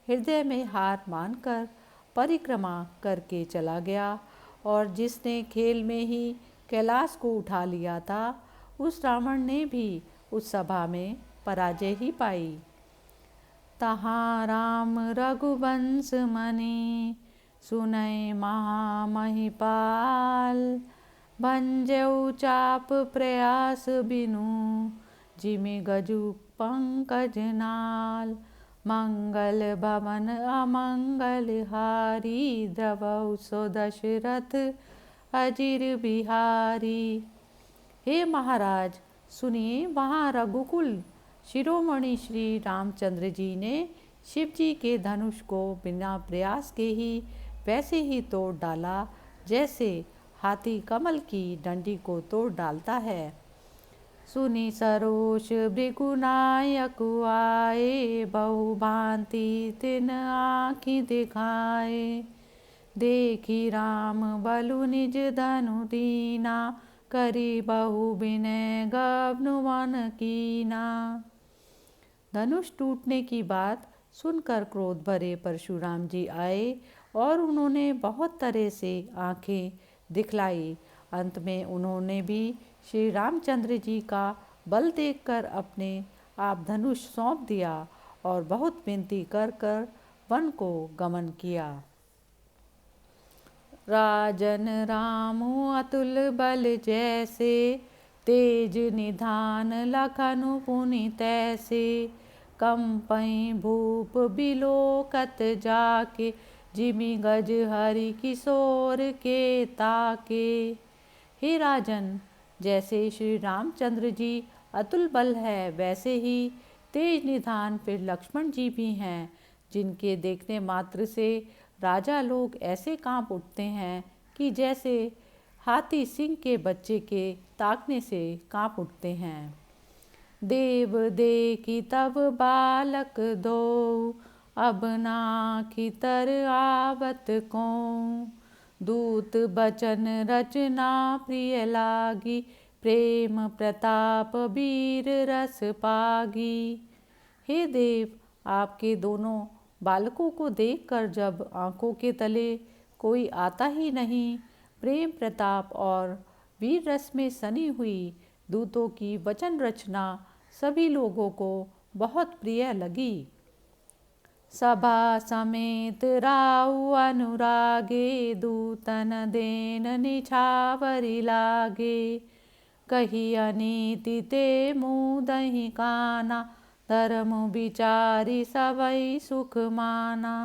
S1: हृदय में हार मानकर परिक्रमा करके चला गया, और जिसने खेल में ही कैलाश को उठा लिया था, उस रावण ने भी उस सभा में पराजय ही पाई। तहाँ राम रघुवंश मनि, सुनय महामहिपाल। भंजऊ चाप प्रयास बिनु, जिमि गजु पंकज नाल। मंगल भवन अमंगल हारी, द्रवौ सो दशरथ अजिर बिहारी। हे महाराज सुनिए, वहाँ रघुकुल शिरोमणि श्री रामचंद्र जी ने शिव जी के धनुष को बिना प्रयास के ही वैसे ही तोड़ डाला, जैसे हाथी कमल की डंडी को तोड़ डालता है। सुनी सरोष भृगुनायक आए, बहु भांति तिन आँखि दिखाए। देखी राम बलु निज धनु दीना, करी बहु विनय गबनु मन कीना। धनुष टूटने की बात सुनकर क्रोध भरे परशुराम जी आए, और उन्होंने बहुत तरह से आंखें दिखलाई। अंत में उन्होंने भी श्री रामचंद्र जी का बल देखकर अपने आप धनुष सौंप दिया, और बहुत विनती कर कर वन को गमन किया। राजन रामु अतुल बल जैसे, तेज निधान लखनु पुनि तैसे। कंपई भूप बिलोकत जाके, जिमि गज हरि किशोर के ताके। हे राजन, जैसे श्री रामचंद्र जी अतुल बल है, वैसे ही तेज निधान फिर लक्ष्मण जी भी हैं, जिनके देखने मात्र से राजा लोग ऐसे कांप उठते हैं कि जैसे हाथी सिंह के बच्चे के ताकने से कांप उठते हैं। देव देखी तब बालक दो, अब नाखी तर आवत को। दूत बचन रचना प्रिय लागी, प्रेम प्रताप वीर रस पागी। हे देव, आपके दोनों बालकों को देखकर जब आंखों के तले कोई आता ही नहीं, प्रेम प्रताप और वीर रस में सनी हुई दूतों की वचन रचना सभी लोगों को बहुत प्रिय लगी। सभा समेत राउ अनुरागे, दूतन देन निछावरी लागे। कही अनीति ते मुदहि काना, धर्म विचारी सबई सुख माना।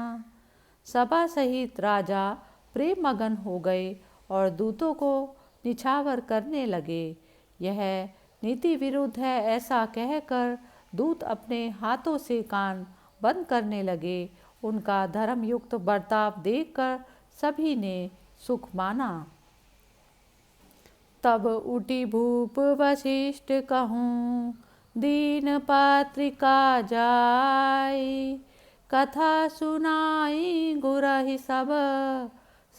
S1: सभा सहित राजा प्रेम मगन हो गए और दूतों को निछावर करने लगे। यह नीति विरुद्ध है ऐसा कहकर दूत अपने हाथों से कान बंद करने लगे। उनका धर्मयुक्त बर्ताव देखकर सभी ने सुख माना। तब उठी भूप वशिष्ठ कहूँ, दीन पत्रिका जाई। कथा सुनाई गुरहि सब,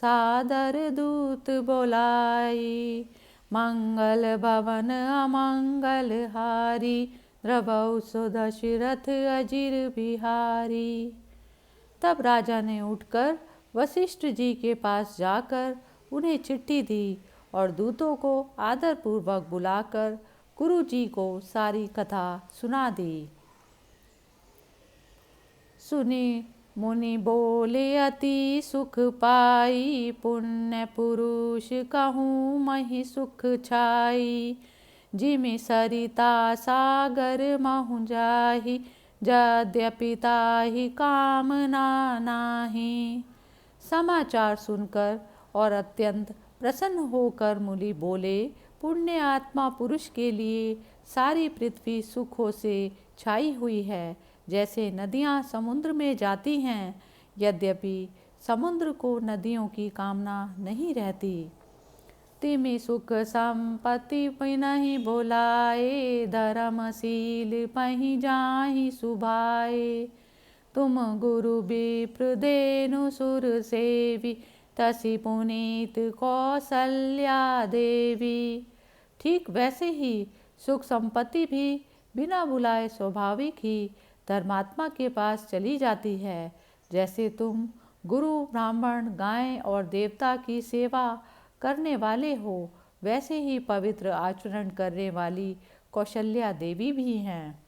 S1: सादर दूत बोलाई। मंगल भवन अमंगल हारी, द्रवौ सो दशरथ अजिर बिहारी। तब राजा ने उठकर वशिष्ठ जी के पास जाकर उन्हें चिट्ठी दी और दूतों को आदरपूर्वक बुलाकर गुरु जी को सारी कथा सुना दी। सुनी मुनि बोले अति सुख पाई, पुण्य पुरुष कहूँ महि सुख छाई। जिमि सरिता सागर महु जाहि, यद्यपि ताहि कामना नाही। समाचार सुनकर और अत्यंत प्रसन्न होकर मुनि बोले, पुण्य आत्मा पुरुष के लिए सारी पृथ्वी सुखों से छाई हुई है, जैसे नदियाँ समुद्र में जाती हैं। यद्यपि समुद्र को नदियों की कामना नहीं रहती। तिमि सुख संपत्ति नहीं भुलाए, धर्मशील पहि जाहि सुभाए। तुम गुरु विप्र धेनु सुर सेवी, तसी पुनीत कौसल्या देवी। ठीक वैसे ही सुख संपत्ति भी बिना बुलाए स्वाभाविक ही धर्मात्मा के पास चली जाती है। जैसे तुम गुरु, ब्राह्मण, गाय और देवता की सेवा करने वाले हो, वैसे ही पवित्र आचरण करने वाली कौशल्या देवी भी हैं।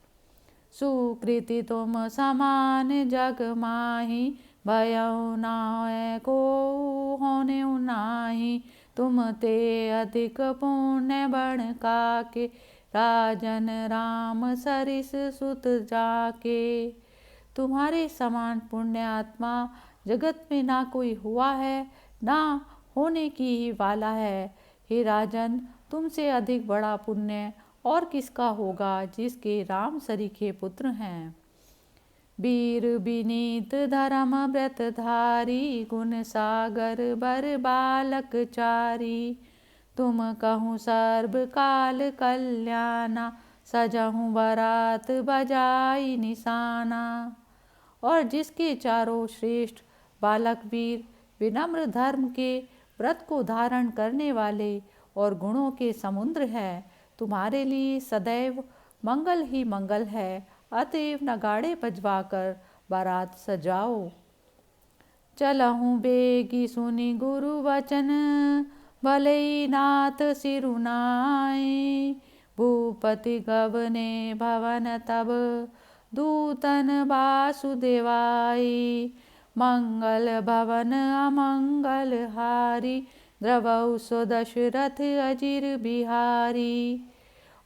S1: सुकृति तुम समान जग माही, भयउ नाय को होने नाही। तुम ते अधिक पुण्य बण काके, राजन राम सरिस सुत जाके। तुम्हारे समान पुण्य आत्मा जगत में ना कोई हुआ है, ना होने की ही वाला है। हे राजन, तुमसे अधिक बड़ा पुण्य और किसका होगा, जिसके राम सरीखे पुत्र हैं। वीर विनीत धर्म व्रत धारी, गुण सागर बर बालक चारी। तुम कहूँ सर्व काल कल्याणा, सजहूँ बरात बजाई निशाना। और जिसके चारों श्रेष्ठ बालक वीर, विनम्र, धर्म के व्रत को धारण करने वाले और गुणों के समुद्र है, तुम्हारे लिए सदैव मंगल ही मंगल है। अतएव नगाड़े बजवाकर बारात सजाओ। चलहूँ बेगी सुनी गुरु वचन, भले नाथ सिरुनाए। भूपति गवने भवन तब, दूतन वासुदेवाई। मंगल भवन अमंगल हारी, द्रवौ सो दशरथ अजिर बिहारी।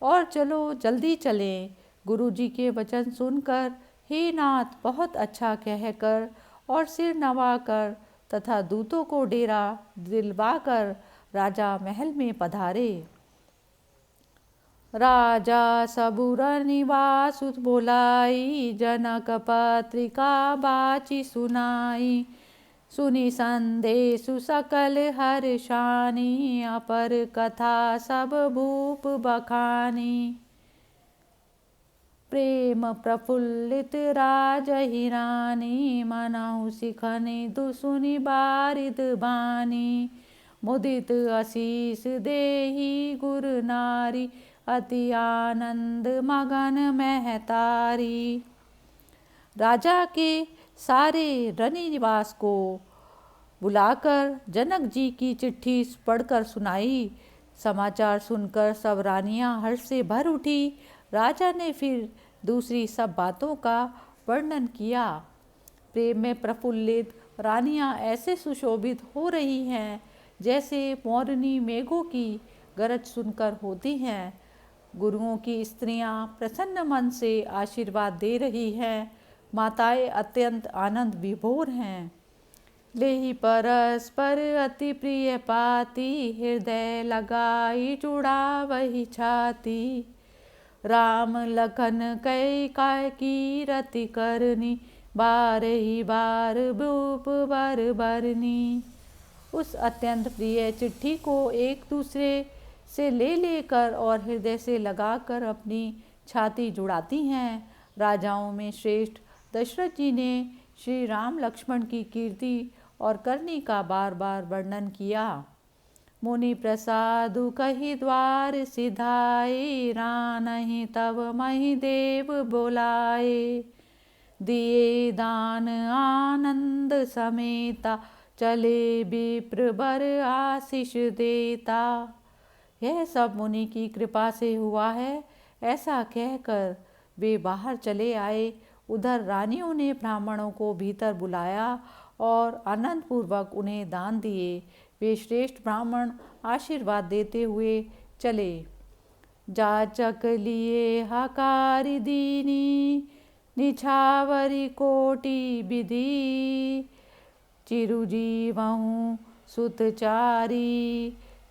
S1: और चलो जल्दी चलें। गुरु जी के वचन सुनकर हे नाथ बहुत अच्छा कहकर और सिर नवाकर तथा दूतों को डेरा दिलवाकर राजा महल में पधारे। राजा सबुर निवास बोलाई, जनक पत्रिका बाची सुनाई। सुनी संदेशु सकल हर्षानी, अपर कथा सब भूप बखानी। प्रेम प्रफुल्लित राज हिरानी, मनहु सिखनि दुसुनि बारिद बानी। मुदित आशीष देहि गुरु नारी, अति आनंद मगन महतारी। राजा के सारे रनि निवास को बुलाकर जनक जी की चिट्ठी पढ़कर सुनाई। समाचार सुनकर सब रानियां हर्ष से भर उठी। राजा ने फिर दूसरी सब बातों का वर्णन किया। प्रेम में प्रफुल्लित रानियां ऐसे सुशोभित हो रही हैं, जैसे मोरनी मेघों की गरज सुनकर होती हैं। गुरुओं की स्त्रियां प्रसन्न मन से आशीर्वाद दे रही हैं। माताएं अत्यंत आनंद विभोर हैं। लेहि परस्पर अति प्रिय पाती, हृदय लगाई जुड़ा वही छाती। राम लखन कै काय की रति करनी, बार ही बार भूप बर बरनी। उस अत्यंत प्रिय चिट्ठी को एक दूसरे से ले लेकर और हृदय से लगाकर अपनी छाती जुड़ाती हैं। राजाओं में श्रेष्ठ दशरथ जी ने श्री राम लक्ष्मण की कीर्ति और करनी का बार बार वर्णन किया। मुनि प्रसादु कहि द्वार सिधाए, रानहि तब महि देव बोलाए। दिए दान आनंद समेता, चले विप्र बर आशीष देता। यह सब मुनि की कृपा से हुआ है, ऐसा कहकर वे बाहर चले आए। उधर रानियों ने ब्राह्मणों को भीतर बुलाया और आनंद पूर्वक उन्हें दान दिए। वे श्रेष्ठ ब्राह्मण आशीर्वाद देते हुए चले। जाचक लिए हकारी दीनी, निछावरी कोटि विधि। चिरुजीवहु सुतचारी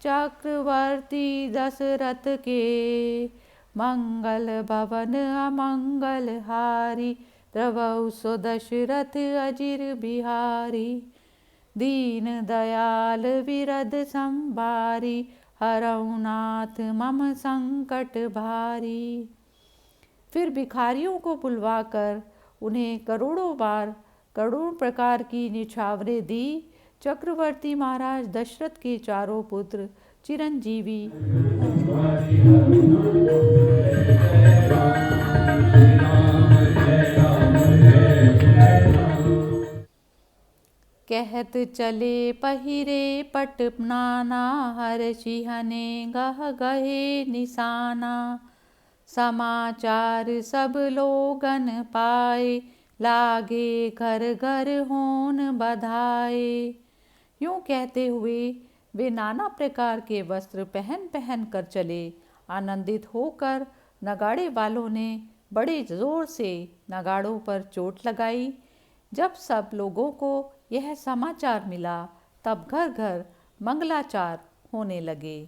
S1: चक्रवर्ती दशरथ के। मंगल भवन अमंगल हारी द्रवहु सो दशरथ अजिर बिहारी। दीन दयाल विरद संभारी हरऊ नाथ मम संकट भारी। फिर भिखारियों को बुलवाकर उन्हें करोड़ों प्रकार की निछावरें दी। चक्रवर्ती महाराज दशरथ के चारों पुत्र चिरंजीवी कहत चले पहिरे पट नाना। हर्षि हने गह गहे निशाना। समाचार सब लोगन पाए लागे घर घर होन बधाए। यूं कहते हुए वे नाना प्रकार के वस्त्र पहन पहन कर चले। आनंदित होकर नगाड़े वालों ने बड़े जोर से नगाड़ों पर चोट लगाई। जब सब लोगों को यह समाचार मिला तब घर घर मंगलाचार होने लगे।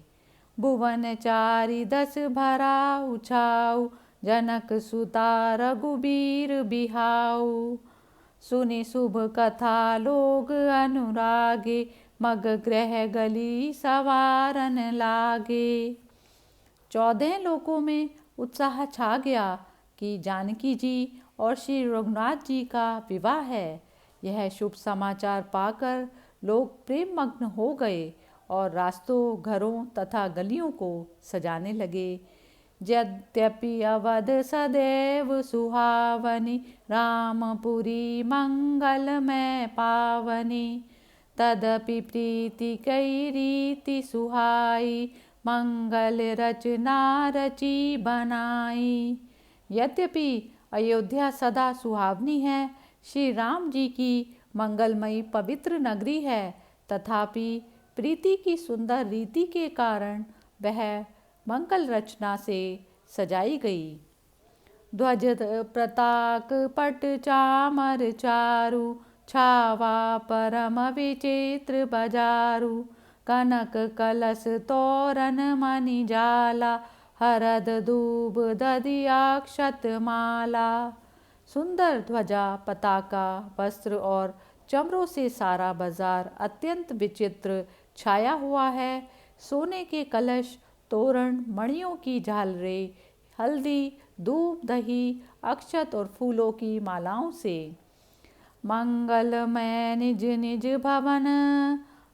S1: भुवन चारि दस भरा उछाऊ जनक सुता रघुबीर बिहाऊ। सुनि शुभ कथा लोग अनुरागे मग ग्रह गली सवारन लागे। 14 लोकों में उत्साह छा गया कि जानकी जी और श्री रघुनाथ जी का विवाह है। यह शुभ समाचार पाकर लोग प्रेम मग्न हो गए और रास्तों घरों तथा गलियों को सजाने लगे। यद्यपि अवध सदैव सुहावनी रामपुरी मंगलमय पावनी। तदपि प्रीति कई रीति सुहाई मंगल रचना रची बनाई। यद्यपि अयोध्या सदा सुहावनी है, श्री राम जी की मंगलमयी पवित्र नगरी है, तथापि प्रीति की सुंदर रीति के कारण वह मंगल रचना से सजाई गई। ध्वज पताक पट चामर चारु छावा परम विचित्र बजारु। कनक कलश तोरण मणि जाला हरद दूब दधि अक्षत माला। सुंदर ध्वजा पताका वस्त्र और चमरों से सारा बाजार अत्यंत विचित्र छाया हुआ है। सोने के कलश तोरण मणियों की झालरें हल्दी दूब दही अक्षत और फूलों की मालाओं से। मंगलमय निज निज भवन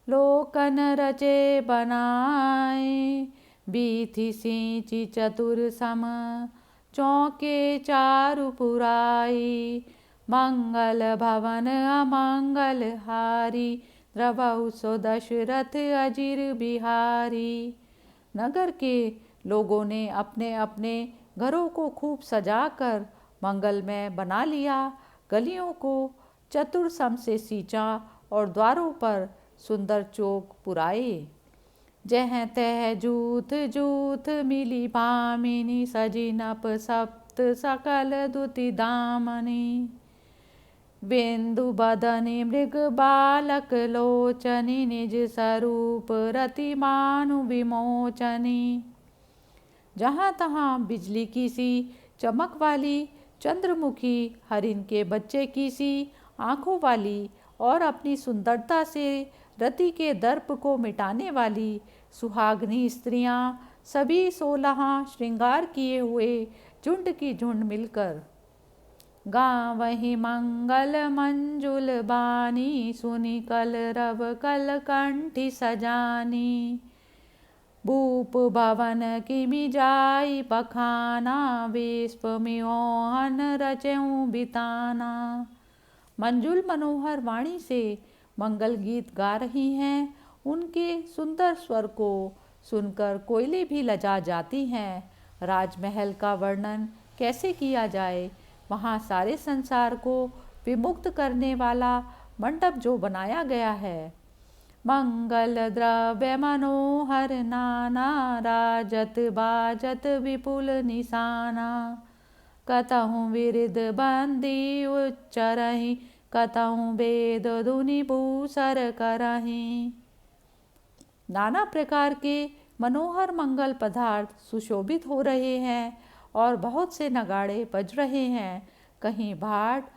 S1: लोकन रचे बनाए। बीथि सिंचि चतुर सम चौके चारु पुराई। मंगल भवन अमंगल हारी द्रवहु सो दशरथ अजिर बिहारी। नगर के लोगों ने अपने अपने घरों को खूब सजाकर मंगलमय बना लिया। गलियों को चतुर सम से सींचा और द्वारों पर सुंदर चौक पुराए। जह तह जूथ जूथ मिली भामिनी सजी नप सप्त सकल दुति दामनी। बिंदु बदनी मृग बालक लोचनी निज स्वरूप रति मानु विमोचनी। जहाँ तहाँ बिजली की सी चमक वाली चंद्रमुखी हरिण के बच्चे की सी आँखों वाली और अपनी सुंदरता से रति के दर्प को मिटाने वाली सुहागनी स्त्रियां सभी 16 श्रृंगार किए हुए झुंड की झुंड मिलकर गावहि मंगल मंजुल बानी। सुनि कल रव कल कंठी सजानी। भूप भवन किमि जाई पखाना विश्व मियोहन रचऊं बिताना। मंजुल मनोहर वाणी से मंगल गीत गा रही हैं। उनके सुंदर स्वर को सुनकर कोयले भी लजा जाती हैं। राजमहल का वर्णन कैसे किया जाए। वहाँ सारे संसार को विमुक्त करने वाला मंडप जो बनाया गया है। मंगल द्रव्य मनोहर नाना राजत बाजत विपुल निशाना। कतहु विरिद बंदी उच्चरहि, कतहु वेद धुनि भूसर करहि। नाना प्रकार के मनोहर मंगल पदार्थ सुशोभित हो रहे हैं और बहुत से नगाड़े बज रहे हैं। कहीं भाट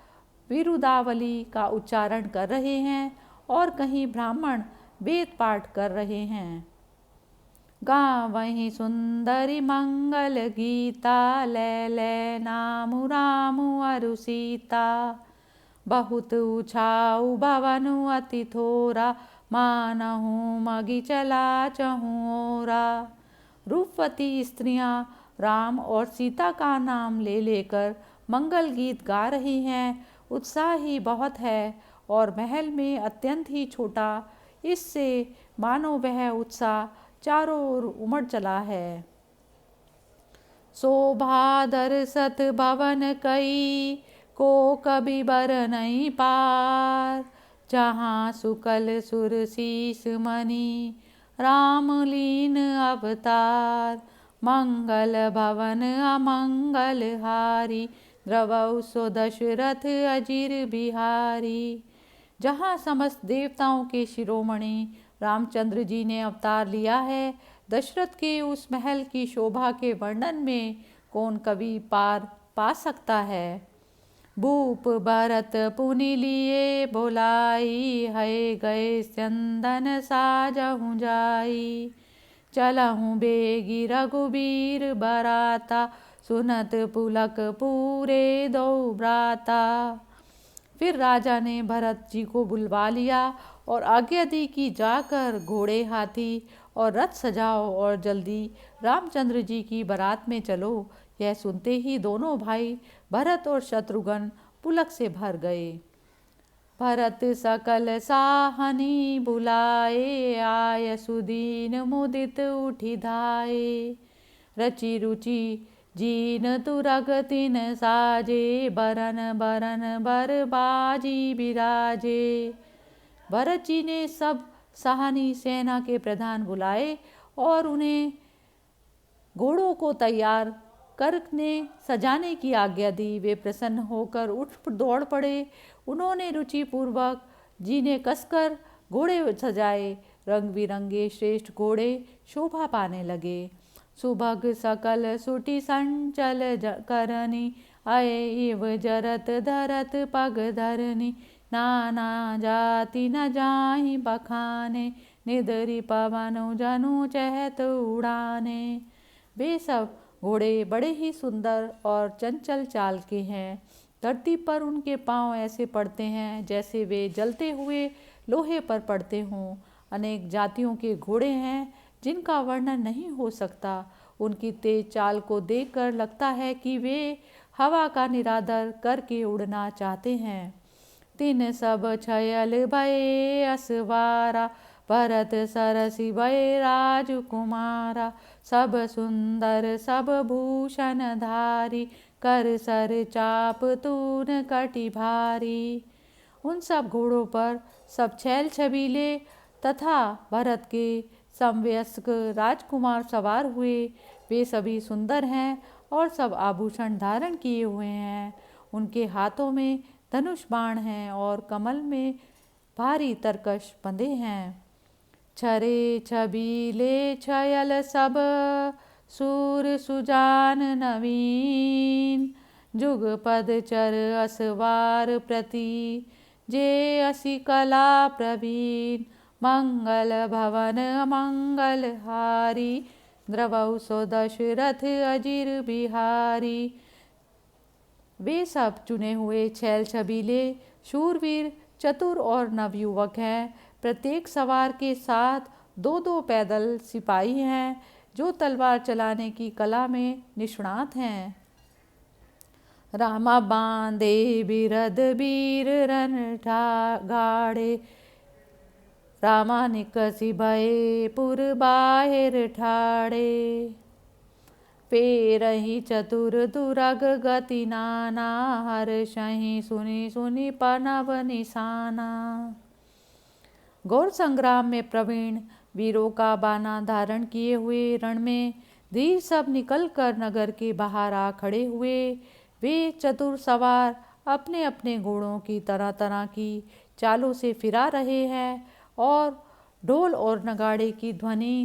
S1: विरुदावली का उच्चारण कर रहे हैं और कहीं ब्राह्मण वेद पाठ कर रहे हैं। गावहीं सुंदरी मंगल गीता, लै लै नामु रामु अरु सीता। बहुत उछाऊ भवनु अति थोरा, मानहु मगी चला चहुओरा। रूपवती स्त्रियां राम और सीता का नाम ले लेकर मंगल गीत गा रही हैं। उत्साह ही बहुत है और महल में अत्यंत ही छोटा, इससे मानो वह उत्साह चारों ओर उमड़ चला है। शोभा दरसत भवन कई, को कभी बर नहीं पार। जहाँ सुकल सुर शीस मणि, राम लीन अवतार। मंगल भवन अमंगल हारी, द्रवौ सो दशरथ अजिर बिहारी। जहाँ समस्त देवताओं के शिरोमणि रामचंद्र जी ने अवतार लिया है, दशरथ के उस महल की शोभा के वर्णन में कौन कवि पार पा सकता है। भूप भरत पुनि लिए बोलाई, है गए चंदन साजहु जाई। चलहु बेगी रघुबीर बराता, सुनत पुलक पूरे दो भ्राता। फिर राजा ने भरत जी को बुलवा लिया और आज्ञा दी कि जाकर घोड़े हाथी और रथ सजाओ और जल्दी रामचंद्र जी की बारात में चलो। यह सुनते ही दोनों भाई भरत और शत्रुघ्न पुलक से भर गए। भरत सकल साहनी बुलाए, आय सुदीन मुदित उठि धाये। रचि रुचि जीन तुरग तिन साजे, बरन बरन बर बाजी बिराजे। भरत जी ने सब साहनी सेना के प्रधान बुलाए और उन्हें घोड़ों को तैयार करने सजाने की आज्ञा दी। वे प्रसन्न होकर उठ दौड़ पड़े। उन्होंने रुचि पूर्वक जी ने कसकर घोड़े सजाए। रंग बिरंगे श्रेष्ठ घोड़े शोभा पाने लगे। सुभग सकल सुटी संचल करनी, आए इव जरत धरत पग धरनी। नाना जाति न जाहि बखाने, निदरी पवनु जनु चहत उड़ाने। वे सब घोड़े बड़े ही सुंदर और चंचल चाल के हैं। धरती पर उनके पांव ऐसे पड़ते हैं जैसे वे जलते हुए लोहे पर पड़ते हों। अनेक जातियों के घोड़े हैं जिनका वर्णन नहीं हो सकता। उनकी तेज चाल को देखकर लगता है कि वे हवा का निरादर करके उड़ना चाहते हैं। तिन सब छयल भये असवारा, भरत सरसि भये राजकुमारा। सब सुंदर सब भूषण धारी, कर सर चाप तून कटि भारी। उन सब घोड़ों पर सब छैल छबीले तथा भरत के समवयस्क राजकुमार सवार हुए। वे सभी सुंदर हैं और सब आभूषण धारण किए हुए हैं। उनके हाथों में धनुष बाण हैं और कमल में भारी तरकश बंधे हैं। छरे छबीले छयल सब, सूर सुजान नवीन। जुग पद चर असवार प्रति, जे असी कला प्रवीण। मंगल भवन मंगल हारी, द्रवौ सो दशरथ अजिर बिहारी। वे सब चुने हुए छैल छबीले शूरवीर चतुर और नवयुवक हैं। प्रत्येक सवार के साथ दो दो पैदल सिपाही हैं जो तलवार चलाने की कला में निष्णात हैं। रामा बांधे बिरद बीर रन गाड़े, रामा निकसि भये पुर बाहिर ठाड़े। पेरहि चतुर दुरग गति नाना, हर्षहि सुनि सुनि पनव निशाना। गौर संग्राम में प्रवीण वीरों का बाना धारण किए हुए रण में धीर सब निकल कर नगर के बाहर आ खड़े हुए। वे चतुर सवार अपने अपने घोड़ों की तरह तरह की चालों से फिरा रहे हैं और ढोल और नगाड़े की ध्वनि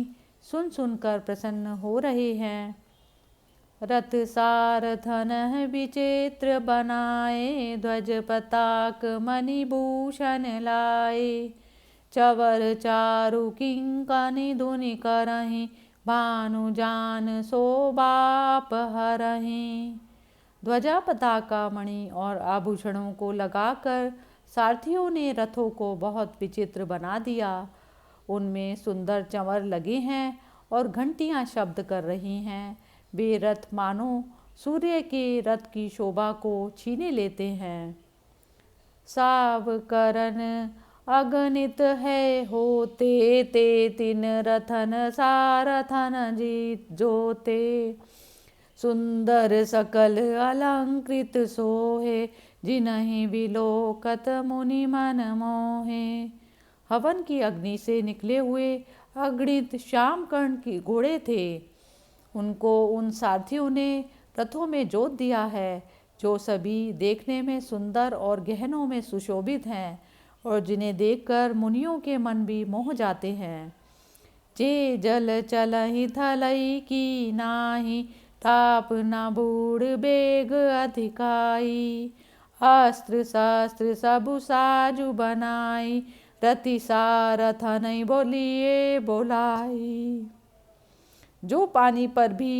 S1: सुन सुनकर प्रसन्न हो रहे हैं। रथ सारथन विचित्र बनाए, ध्वज पताक मणिभूषण लाए। चवर चारु किंकनी धुनि करहीं, भानु जान शोभाप हरहीं। ध्वजा पताका मणि और आभूषणों को लगाकर सारथियों ने रथों को बहुत विचित्र बना दिया। उनमें सुंदर चंवर लगे हैं और घंटियां शब्द कर रही हैं। वे रथ मानो सूर्य के रथ की शोभा को छीने लेते हैं। सावकरन अगणित है होते, ते तिन रथन सारथन जीत जोते। सुंदर सकल अलंकृत सोहे, जिन्हि विलोकत मुनि मन मोहे। हवन की अग्नि से निकले हुए अगणित श्याम कर्ण के घोड़े थे। उनको उन सारथियों ने रथों में जोत दिया है, जो सभी देखने में सुंदर और गहनों में सुशोभित हैं और जिन्हें देखकर मुनियों के मन भी मोह जाते हैं। जे जल चलहि थलई की नाही, ताप न बूढ़ बेग अधिकाई। अस्त्र शस्त्र सबु साजु बनाई, रति सारथन बोलिए बोलाई। जो पानी पर भी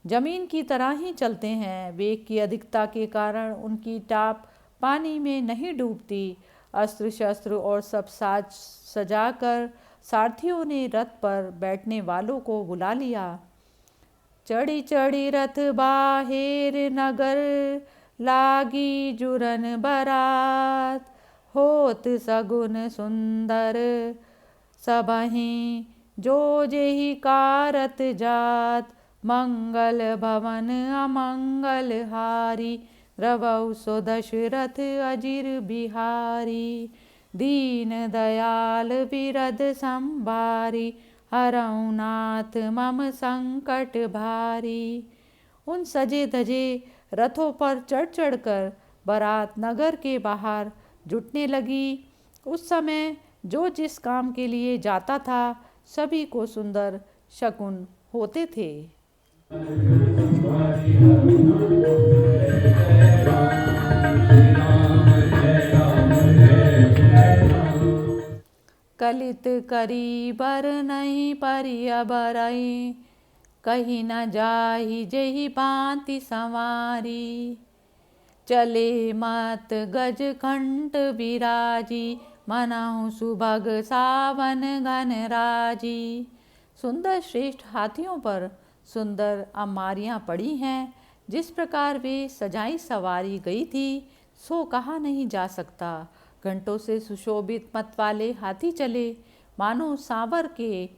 S1: जमीन की तरह ही चलते हैं, वेग की अधिकता के कारण उनकी टाप पानी में नहीं डूबती। अस्त्र शस्त्र और सब साज सजाकर सारथियों ने रथ पर बैठने वालों को बुला लिया। चढ़ी चढ़ी रथ बाहेर नगर, लागी जुरन बरात। होत सगुन सुंदर सबहि, जो जेहि कारत जात। मंगल भवन अमंगल हारी, रवौ सो दशरथ अजिर बिहारी। दीन दयाल बिरद संभारी, हरौ नाथ मम संकट भारी। उन सजे धजे रथों पर चढ़ चढ़कर बारात नगर के बाहर जुटने लगी। उस समय जो जिस काम के लिए जाता था, सभी को सुंदर शकुन होते थे। कलित करी बर नहीं परिया बरई, कहीं न जाहि जेहि भांति संवारी। चले मत गज कंठ विराजी, मनहु सुभग सावन घन राजी। सुंदर श्रेष्ठ हाथियों पर सुंदर अमारियां पड़ी हैं। जिस प्रकार वे सजाई सवारी गई थी, सो कहा नहीं जा सकता। घंटों से सुशोभित मत वाले हाथी चले, मानो सांवर के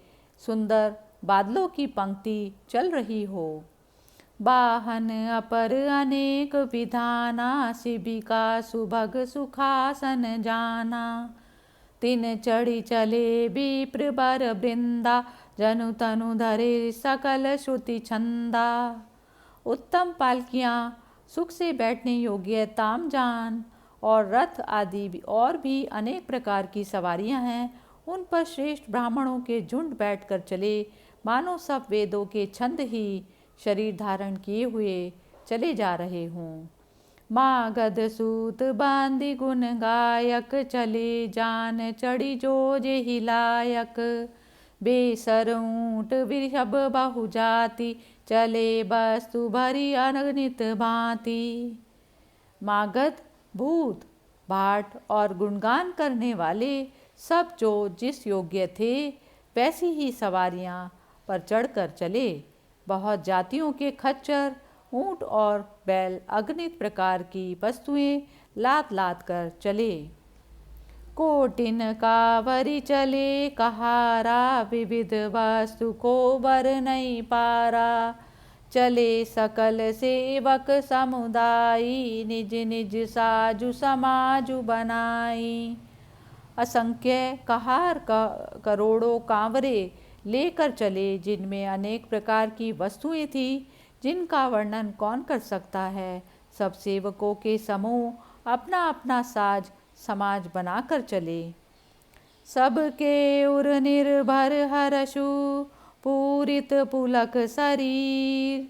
S1: सुंदर बादलों की पंक्ति चल रही हो। वाहन अपर अनेक विधाना, शिबिका सुभग सुखासन जाना। तिन चढ़ी चले विप्र बर वृंदा, जनु तनु धरे सकल श्रुति छंदा। उत्तम पालकियाँ, सुख से बैठने योग्य तामजान और रथ आदि और भी अनेक प्रकार की सवारियां हैं। उन पर श्रेष्ठ ब्राह्मणों के झुंड बैठकर चले, मानो सब वेदों के छंद ही शरीर धारण किए हुए चले जा रहे हों। मागध सूत बांधि गुण गायक, चले जान चढ़ी जो जेहि लायक। बेसर ऊंट वृषभ बहु जाति, चले वस्तु भरी अगणित भांति। मागध, भूत, भाट और गुणगान करने वाले सब जो जिस योग्य थे, वैसी ही सवारियां पर चढ़कर चले। बहुत जातियों के खच्चर, ऊंट और बैल अगणित प्रकार की वस्तुएं लाद लाद कर चले। कोटिन कावरी चले कहारा, विविध वस्तु को बर नहीं पारा। चले सकल सेवक समुदायी, निज निज साजु समाजु बनाई। असंख्य कहार करोड़ों कांवरे लेकर चले, जिनमें अनेक प्रकार की वस्तुएं थी, जिनका वर्णन कौन कर सकता है। सब सेवकों के समूह अपना अपना साज समाज बनाकर चले। सबके उर निर्भर हरषु पूरित पुलक शरीर,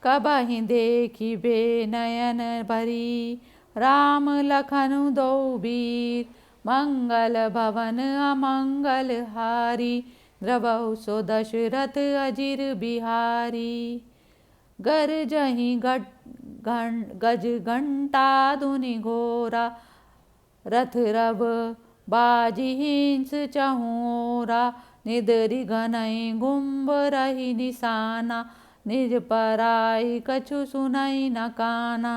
S1: कबहि देखी बे नयन भरी राम लखन दो वीर। मंगल भवन अमंगल हारी, द्रवहु सो दशरथ अजिर बिहारी। गरजहि गज घंटा धुनि घोरा, रथ रव बाजी हिंस चहुरा। निदरि घनई गुम्ब रही निशाना, निज पराई कछु सुनई न काना।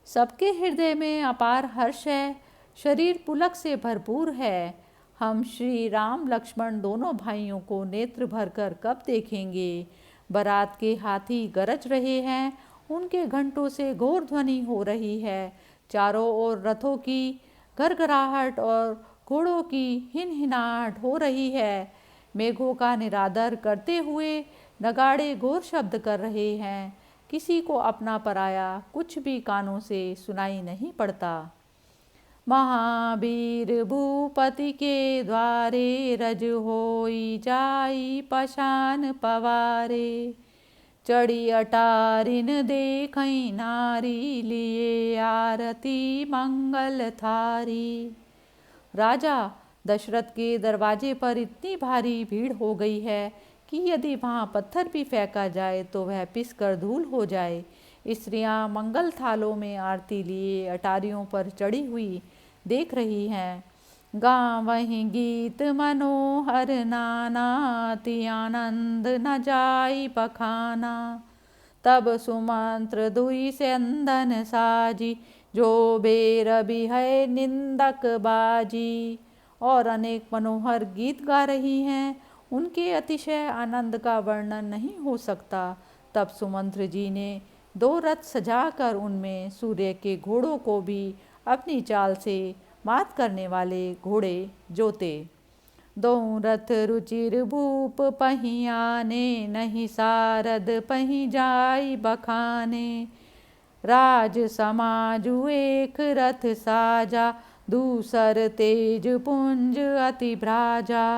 S1: सबके हृदय में अपार हर्ष है, शरीर पुलक से भरपूर है। हम श्री राम लक्ष्मण दोनों भाइयों को नेत्र भरकर कब देखेंगे। बारात के हाथी गरज रहे हैं, उनके घंटों से घोर ध्वनि हो रही है। चारों ओर रथों की घरघराहट और घोड़ों की हिनहिनाहट हो रही है। मेघों का निरादर करते हुए नगाड़े घोर शब्द कर रहे हैं। किसी को अपना पराया कुछ भी कानों से सुनाई नहीं पड़ता। महावीर भूपति के द्वारे, रज होई जाई पशान पवारे। चढ़ी अटारिन देखई नारी, लिए आरती मंगल थारी। राजा दशरथ के दरवाजे पर इतनी भारी भीड़ हो गई है कि यदि वहाँ पत्थर भी फेंका जाए तो वह पिस कर धूल हो जाए। स्त्रियाँ मंगल थालों में आरती लिए अटारियों पर चढ़ी हुई देख रही हैं। गावहीं गीत मनोहर नाना, अति आनंद न जाई बखाना। तब सुमंत्र दुई सेंदन साजी, जो बेर भी है निंदक बाजी। और अनेक मनोहर गीत गा रही हैं, उनके अतिशय आनंद का वर्णन नहीं हो सकता। तब सुमंत्र जी ने 2 रथ सजाकर उनमें सूर्य के घोड़ों को भी अपनी चाल से मात करने वाले घोड़े जोते। 2 रथ रुचिर भूप पहियाने, नहीं सारद पही जाई बखाने। राज समाजु एक रथ साजा, दूसर तेज पुंज अति भ्राजा।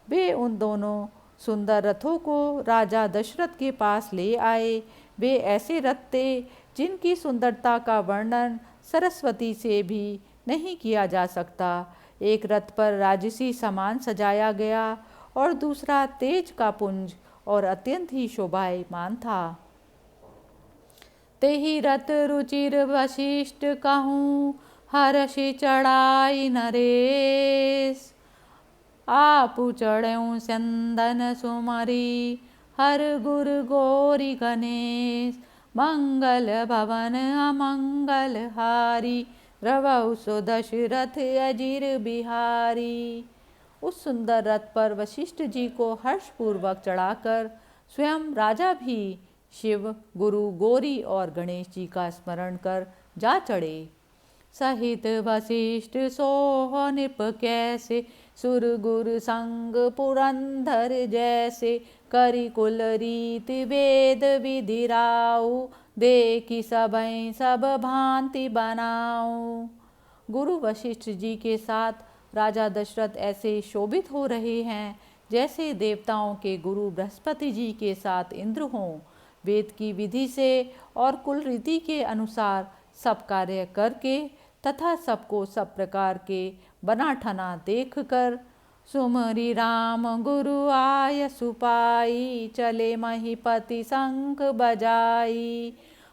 S1: वे उन दोनों सुंदर रथों को राजा दशरथ के पास ले आए। वे ऐसे रथ थे जिनकी सुंदरता का वर्णन सरस्वती से भी नहीं किया जा सकता। एक रथ पर राजसी सामान सजाया गया और दूसरा तेज का पुंज और अत्यंत ही शोभायमान था। तेहि रथ रुचिर वशिष्ठ कहूँ, हर्षि चढ़ाई नरेश। आपु चढ़ऊँ चंदन सुमरी, हर गुर गोरी गणेश। मंगल भवन अमंगल हारी, द्रवहु सो दशरथ अजिर बिहारी। उस सुंदर रथ पर वशिष्ठ जी को हर्षपूर्वक चढ़ाकर स्वयं राजा भी शिव, गुरु, गौरी और गणेश जी का स्मरण कर जा चढ़े। सहित वशिष्ठ सोह निप कैसे, सुर गुर संग पुरंदर जैसे। करि कुल रीति वेद विधि राऊ, देखी सबई सब भांति बनाऊं। गुरु वशिष्ठ जी के साथ राजा दशरथ ऐसे शोभित हो रहे हैं जैसे देवताओं के गुरु बृहस्पति जी के साथ इंद्र हों। वेद की विधि से और कुल रीति के अनुसार सब कार्य करके तथा सबको सब प्रकार के बना ठना देख कर सुमरि राम गुरु आय सुपाई, चले महीपति शंख बजाई।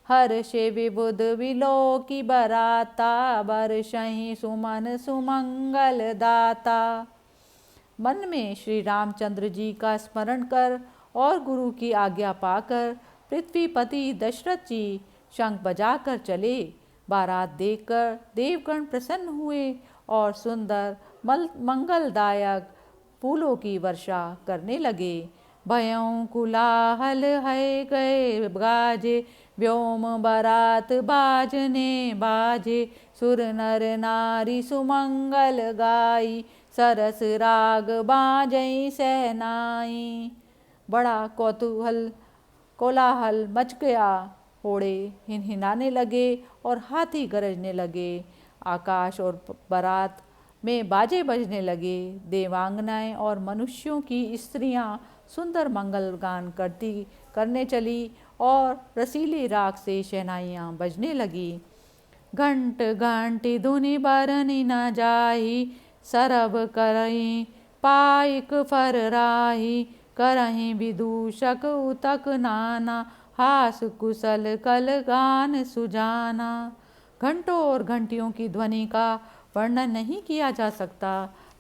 S1: हर्षे विबुध विलोकी बराता, बरसहि सुमन सुमंगल दाता। मन में श्री रामचंद्र जी का स्मरण कर और गुरु की आज्ञा पाकर पृथ्वीपति दशरथ जी शंख बजाकर चले। बारात देखकर देवगण प्रसन्न हुए और सुंदर मंगलदायक फूलों की वर्षा करने लगे। भयों कुलाहल है गए गाजे, व्योम बारात बाजने बाजे। सुर नर नारी सुमंगल गाई, सरस राग बाजई सहनाई। बड़ा कौतूहल कोलाहल मच गया। घोड़े हिनहिनाने लगे और हाथी गरजने लगे। आकाश और बारात में बाजे बजने लगे। देवांगनाएं और मनुष्यों की स्त्रियां सुंदर मंगल गान करने चली और रसीली राग से शहनाइयाँ बजने लगी। घंट घंटी धुनि बरनी न जाही, सरब करहीं पाइक फरराही। करहीं विदूषक उतक नाना, हास कुशल कल गान सुजाना। घंटों और घंटियों की ध्वनि का वर्णन नहीं किया जा सकता।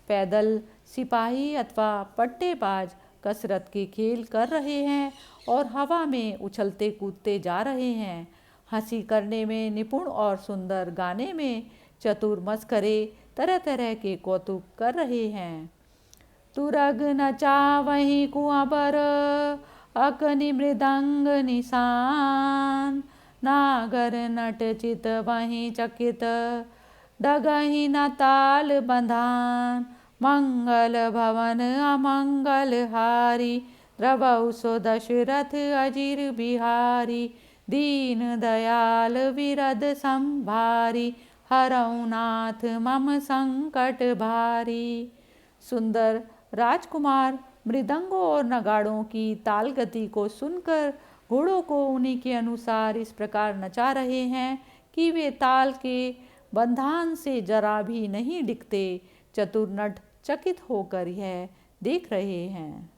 S1: पैदल सिपाही अथवा पट्टेबाज कसरत के खेल कर रहे हैं और हवा में उछलते कूदते जा रहे हैं। हंसी करने में निपुण और सुंदर गाने में चतुर मस्करे तरह तरह के कौतुक कर रहे हैं। तुरग नचावहीं कुंवर, अकनि मृदंग निशान। नागर नट चित वहीं चकित, डगहि न ताल बंधान। मंगल भवन अमंगल हारी, द्रवहु सो दशरथ अजिर बिहारी। दीन दयाल विरद संभारी, हरऊ नाथ मम संकट भारी। सुंदर राजकुमार मृदंगों और नगाड़ों की ताल गति को सुनकर घोड़ों को उन्हीं के अनुसार इस प्रकार नचा रहे हैं कि वे ताल के बंधान से जरा भी नहीं डिगते। चतुर नट चकित होकर यह देख रहे हैं।